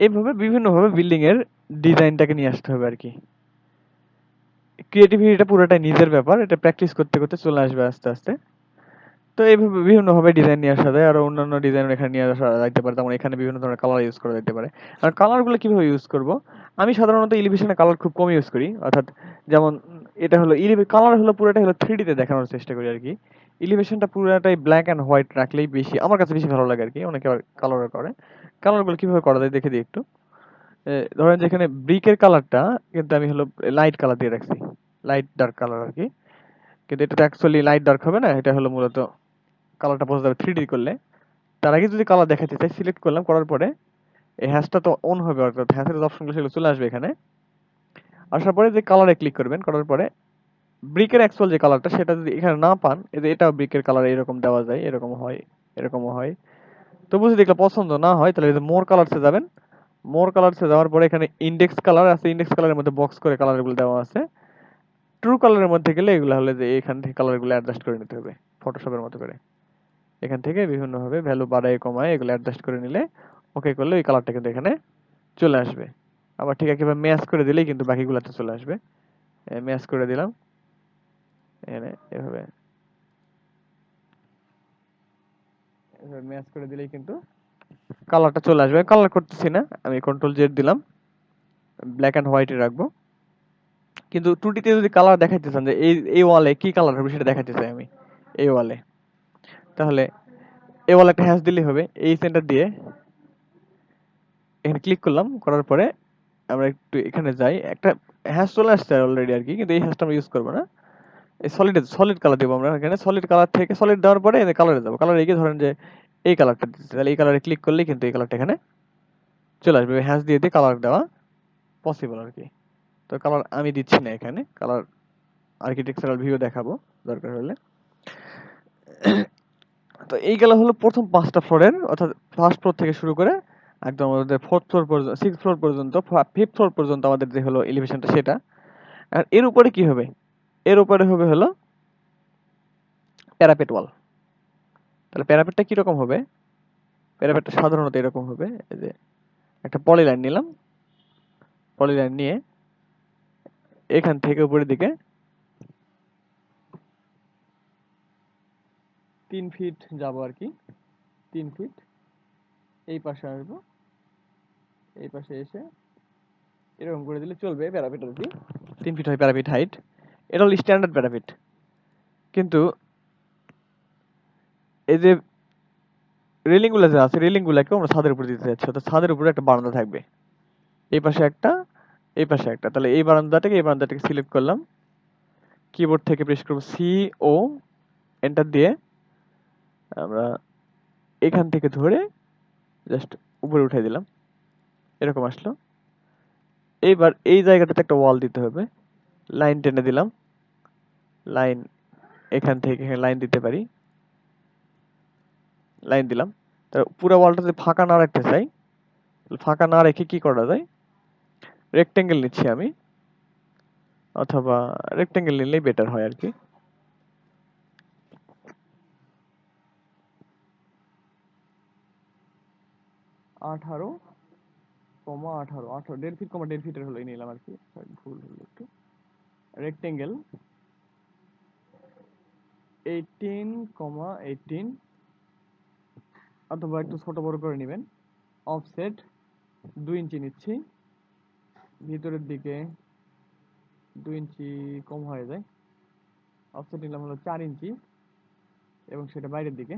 এইভাবে বিভিন্নভাবে বিল্ডিং এর ডিজাইনটাকে নিয়ে আসতে হবে আর কি। ক্রিয়েটিভিটিটা পুরোটাই নিজের ব্যাপার, এটা প্র্যাকটিস করতে করতে চলে আসবে আস্তে আস্তে। তো এইভাবে বিভিন্নভাবে ডিজাইন নিয়ে আসা যায়, আর অন্যান্য ডিজাইন এখানে নিয়ে আসা যাইতে পারে। যেমন এখানে বিভিন্ন ধরনের কালার ইউজ করা যেতে পারে। আর কালারগুলো কিভাবে ইউজ করব, আমি সাধারণত এলিভেশনে কালার খুব কম ইউজ করি। অর্থাৎ যেমন এটা হলো কালার হলো পুরোটা হলো 3D তে দেখানোর চেষ্টা করি আর কি। এলিভেশনটা পুরোটাই ব্ল্যাক অ্যান্ড হোয়াইট রাখলেই বেশি আমার কাছে বেশি ভালো লাগে আর কি। অনেকে আবার কালারও করে। কালারগুলো কিভাবে করা যায় দেখে দিই একটু। ধরেন যে এখানে ব্রিকের কালারটা কিন্তু আমি হলো লাইট কালার দিয়ে রাখছি, লাইট ডার্ক কালার আর কি। কিন্তু এটা তো অ্যাকচুয়ালি লাইট ডার্ক হবে না, এটা হলো মূলত কালারটা বোঝা যাবে 3D করলে। তার আগে যদি কালার দেখাতে চাই, সিলেক্ট করলাম, করার পরে এই হ্যাশটা তো অন হবে, অর্থাৎ হ্যাশের যে অপশনগুলো সেগুলো চলে আসবে এখানে। আসার পরে যে কালারে ক্লিক করবেন, করার পরে ব্রিকের অ্যাকচুয়াল যে কালারটা সেটা যদি এখানে না পান, এই যে এটাও ব্রিকের কালার এরকম দেওয়া যায়, এরকম হয়, এরকমও হয়। তবু যদি এগুলো পছন্দ না হয় তাহলে এই যে মোর কালারসে যাবেন। মোর কালারসে যাওয়ার পরে এখানে ইন্ডেক্স কালার আছে, ইন্ডেক্স কালারের মধ্যে বক্স করে কালারগুলো দেওয়া আছে। ট্রু কালারের মধ্যে গেলে এগুলো হলে যে এখান থেকে কালারগুলো অ্যাডজাস্ট করে নিতে হবে ফটোশপের মতো করে। এখান থেকে বিভিন্নভাবে ভ্যালু বাড়ায় কমায় এগুলো অ্যাডজাস্ট করে নিলে, ওকে করলে ওই কালারটা কিন্তু এখানে চলে আসবে। আবার ঠিক একইভাবে ম্যাচ করে দিলেই কিন্তু বাকিগুলোতে চলে আসবে। ম্যাচ করে দিলাম এখানে, এভাবে এভাবে ম্যাচ করে দিলেই কিন্তু কালারটা চলে আসবে। কালার করতেছি না, আমি কন্ট্রোল জেড দিলাম, ব্ল্যাক অ্যান্ড হোয়াইটে রাখবো। কিন্তু 2D তে যদি কালার দেখাইতে চান যে এই ওয়ালে কি কালার হবে সেটা দেখাইতে চাই আমি এই ওয়ালে, তাহলে এই ওয়ালে একটা হ্যাশ দিলেই হবে। এই সেন্টার দিয়ে এখানে ক্লিক করলাম, করার পরে আমরা একটু এখানে যাই, একটা হ্যাশ চলে আসছে অলরেডি আর কি, কিন্তু এই হ্যাশটা আমরা ইউজ করবো না। এই সলিড কালার দেবো আমরা এখানে। সলিড কালার থেকে সলিড দেওয়ার পরে এই কালারে যাবো, কালারে গিয়ে ধরেন যে এই কালারটা দিচ্ছি, তাহলে এই কালারে ক্লিক করলেই কিন্তু এই কালারটা এখানে চলে আসবে। হ্যাশ দিয়ে দিয়ে কালার দেওয়া পসিবল আর কি। তো কালার আমি দিচ্ছি না এখানে, কালার আর্কিটেকচারাল ভিউ দেখাবো দরকার হলে। তো এই গেল হলো প্রথম 5টা ফ্লোরের, অর্থাৎ ফার্স্ট ফ্লোর থেকে শুরু করে একদম আমাদের ফোর্থ ফ্লোর পর্যন্ত, সিক্স ফ্লোর পর্যন্ত, ফিফথ ফ্লোর পর্যন্ত আমাদের যে হলো এলিভেশনটা সেটা। আর এর উপরে কি হবে, এর উপরে হবে হলো প্যারাপেট ওয়াল। তাহলে প্যারাপেটটা কিরকম হবে, প্যারাপেটটা সাধারণত এরকম হবে। এই যে একটা পলিলাইন নিলাম, পলিলাইন নিয়ে এখান থেকে উপরের দিকে 3 ফিট যাবো আর কি। 3 ফিট এই পাশে আসবো, এই পাশে এসে এরকম করে দিলে চলবে প্যারাপিট আর কি। 3 ফিট হয় প্যারাপিট হাইট, এটা হলো স্ট্যান্ডার্ড প্যারাপিট। কিন্তু এই যে রেলিং গুলো যে আছে, রেলিং গুলাকে আমরা ছাদের উপর দিতে যাচ্ছি, অর্থাৎ ছাদের উপরে একটা বারান্দা থাকবে, এই পাশে একটা, এই পাশে একটা। তাহলে এই বারান্দাটাকে সিলেক্ট করলাম, কিবোর্ড থেকে প্রেস করবো সি ও, এন্টার দিয়ে আমরা এখান থেকে ধরে জাস্ট উপরে উঠাই দিলাম, এরকম আসলো। এইবার এই জায়গাটাতে একটা ওয়াল দিতে হবে, লাইন টেনে দিলাম, লাইন এখান থেকে এখানে লাইন দিতে পারি, লাইন দিলাম। তার পুরো ওয়ালটা যদি ফাঁকা না রাখতে চাই, ফাঁকা না রেখে কি করা যায়, রেক্টেঙ্গেল নিচ্ছি আমি, অথবা রেক্টেঙ্গেল নিলেই বেটার হয় আর কি। আঠারো কমা 18, 1.5 ফিট কমা 1.5 ফিটের হলো নিলাম আর কি, ভুল হলো একটু। রেক্টেঙ্গেল 18,18, অথবা একটু ছোট বড় করে নেবেন। অফসেট 2 ইঞ্চি নিচ্ছি, ভিতরের দিকে 2 ইঞ্চি কম হয়ে যায়। অফসেট নিলাম হলো 4 ইঞ্চি, এবং সেটা বাইরের দিকে।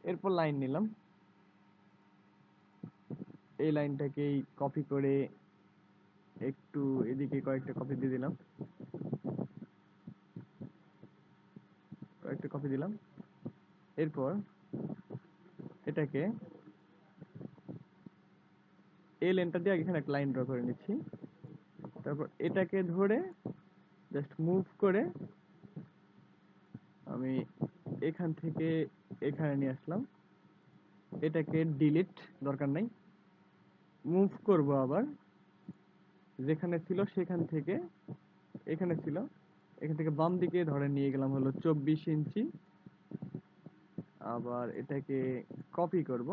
এরপর লাইন নিলাম, এই লাইনটাকেই কপি করে একটু এদিকে কয়েকটা কপি দিয়ে দিলাম, কয়েকটা কপি দিলাম। এরপর এটাকে এই লাইনটা দিয়ে এখানে একটা লাইন ড্র করে নিচ্ছি। তারপর এটাকে ধরে জাস্ট মুভ করে আমি এখান থেকে এখানে নিয়ে আসলাম। এটাকে ডিলিট, দরকার নাই। মুভ করব আবার, যেখানে ছিল সেখান থেকে এখানে ছিল, এখান থেকে বাম দিকে ধরে নিয়ে গেলাম হলো 24 ইঞ্চি। আবার এটাকে কপি করব,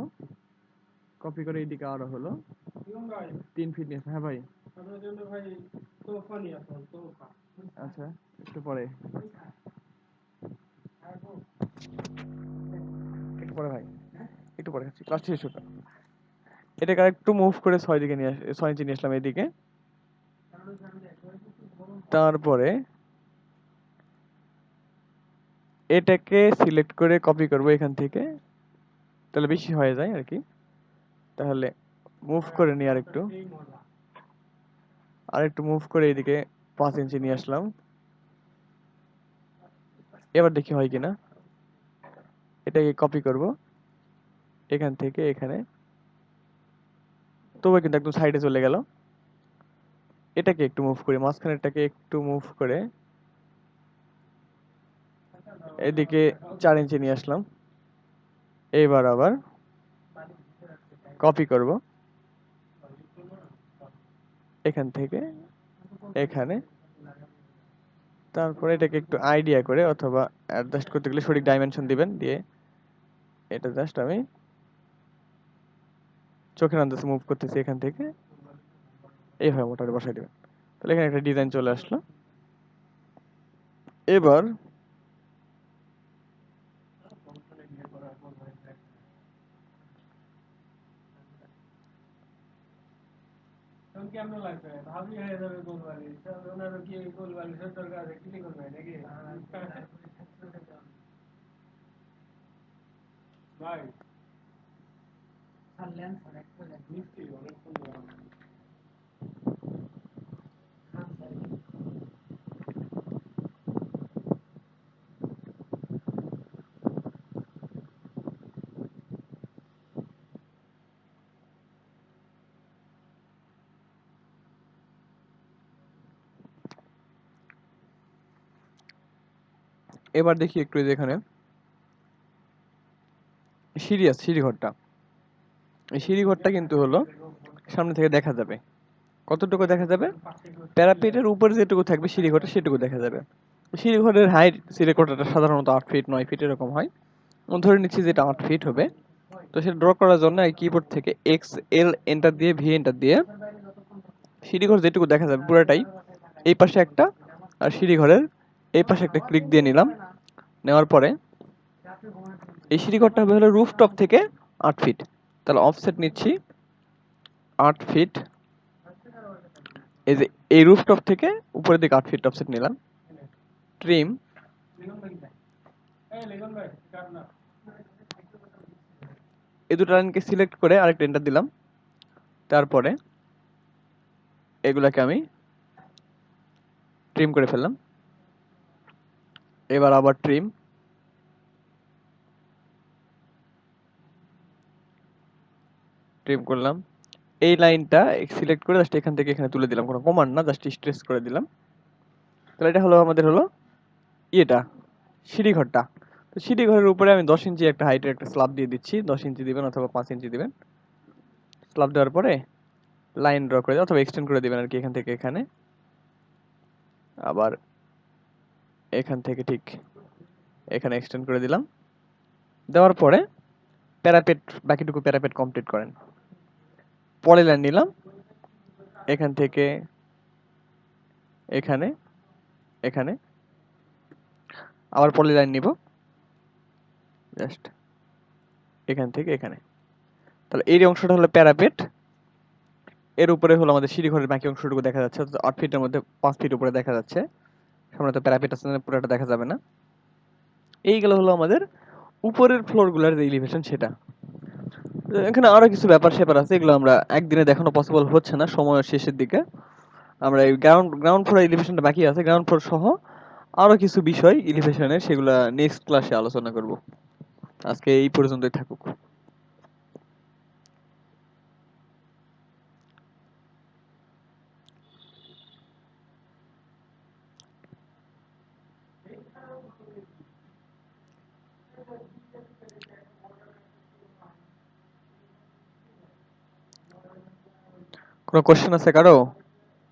কপি করে এইদিকে আরো হলো 3 ফিট নিয়ে। হ্যাঁ ভাই, আচ্ছা একটু পরে। পরে খাচ্ছি, ক্লাসটি শেষ হোক। এটাকে আরেকটু মুভ করে 6 দিকে নিয়ে 6 ইঞ্চি নিয়ে আসলাম এদিকে। তারপরে এটাকে সিলেক্ট করে কপি করব এখান থেকে, তাহলে বেশি হয়ে যায় আর কি। তাহলে মুভ করে নিয়ে আরেকটু মুভ করে এদিকে 5 ইঞ্চি নিয়ে আসলাম। এবার দেখি হয় কিনা। এটাকে কপি করব এখান থেকে এখানে, তবে কিন্তু একদম সাইডে চলে গেল। এটাকে একটু মুভ করি, মাঝখানেরটাকে একটু মুভ করে এদিকে 4 ইঞ্চি নিয়ে আসলাম। এবার আবার কপি করব এখান থেকে এখানে। তারপরে এটাকে একটু আইডিয়া করে অথবা অ্যাডজাস্ট করতে গেলে সঠিক ডাইমেনশন দিবেন, দিয়ে এটা জাস্ট আমি চোখের আন্দাজে মুভ করতেছি এখান থেকে, এইভাবে মোটামুটি বসাই দেবেন। তাহলে এখানে একটা ডিজাইন চলে আসলো। এবার এবার দেখি একটু এখানে সিঁড়ি ঘরটা, এই সিঁড়ি ঘরটা কিন্তু হলো সামনে থেকে দেখা যাবে। কতটুকু দেখা যাবে? প্যারাপেটের উপরে যেটুকু থাকবে সিঁড়ি ঘরটা সেটুকু দেখা যাবে। সিঁড়ি ঘরের হাইট সিঁড়ি ঘরটা সাধারণত 8 ফিট 9 ফিট এরকম হয়। ধরে নিচ্ছি যেটা 8 ফিট হবে। তো সেটা ড্র করার জন্য এই কিবোর্ড থেকে এক্স এল এন্টার দিয়ে ভি এন্টার দিয়ে সিঁড়ি ঘর যেটুকু দেখা যাবে পুরোটাই এই পাশে একটা, আর সিঁড়ি ঘরের এই পাশে একটা ক্লিক দিয়ে নিলাম। নেওয়ার পরে এই সিঁড়ি ঘরটা হবে হলো রুফটপ থেকে 8 ফিট। তাহলে অফসেট নিচ্ছি 8 ফিট। এই যে এই রুফটপ থেকে উপরের দিকে 8 ফিট অফসেট নিলাম। ট্রিম, এই দুটো লাইনকে সিলেক্ট করে আরেকটা এন্টার দিলাম। তারপরে এগুলাকে আমি ট্রিম করে ফেললাম। এবার আবার ট্রিম, করলাম। এই লাইনটা সিলেক্ট করে জাস্ট এখান থেকে এখানে তুলে দিলাম, কোনো কমান্ড না, জাস্ট স্ট্রেস করে দিলাম। তাহলে এটা হলো আমাদের হলো ইয়েটা সিঁড়ি ঘরটা। তো সিঁড়ি ঘরের উপরে আমি 10 ইঞ্চি একটা হাইটের একটা স্ল্যাব দিয়ে দিচ্ছি। 10 ইঞ্চি দিবেন অথবা 5 ইঞ্চি দিবেন। স্ল্যাব দেওয়ার পরে লাইন ড্র করে অথবা এক্সটেন্ড করে দিবেন আর কি, এখান থেকে এখানে, আবার এখান থেকে ঠিক এখানে এক্সটেন্ড করে দিলাম। দেওয়ার পরে প্যারাপেট, বাকিটুকু প্যারাপেট কমপ্লিট করেন। পলি লাইন নিলাম এখান থেকে এখানে এখানে, আবার পলি লাইন নিব জাস্ট এখান থেকে এখানে। তাহলে এই অংশটা হলো প্যারাপেট, এর উপরে হলো আমাদের সিঁড়ি ঘরের বাকি অংশটুকু দেখা যাচ্ছে। 8 ফিটের মধ্যে 5 ফিট উপরে দেখা যাচ্ছে। সামনে তো প্যারাপেট আছে, পুরোটা দেখা যাবে না। এইগুলো হলো আমাদের উপরের ফ্লোরগুলোর যে এলিভেশন সেটা। এখানে আরো কিছু ব্যাপার স্যাপার আছে, এগুলো আমরা একদিনে দেখানো পসিবল হচ্ছে না সময়ের শেষের দিকে। আমরা এই গ্রাউন্ড ফ্লোর এলিভেশনটা বাকি আছে, গ্রাউন্ড ফ্লোর সহ আরো কিছু বিষয় এলিভেশনের, সেগুলা নেক্সট ক্লাসে আলোচনা করব। আজকে এই পর্যন্তই থাকুক। কোনো কোশ্চেন আছে কারো?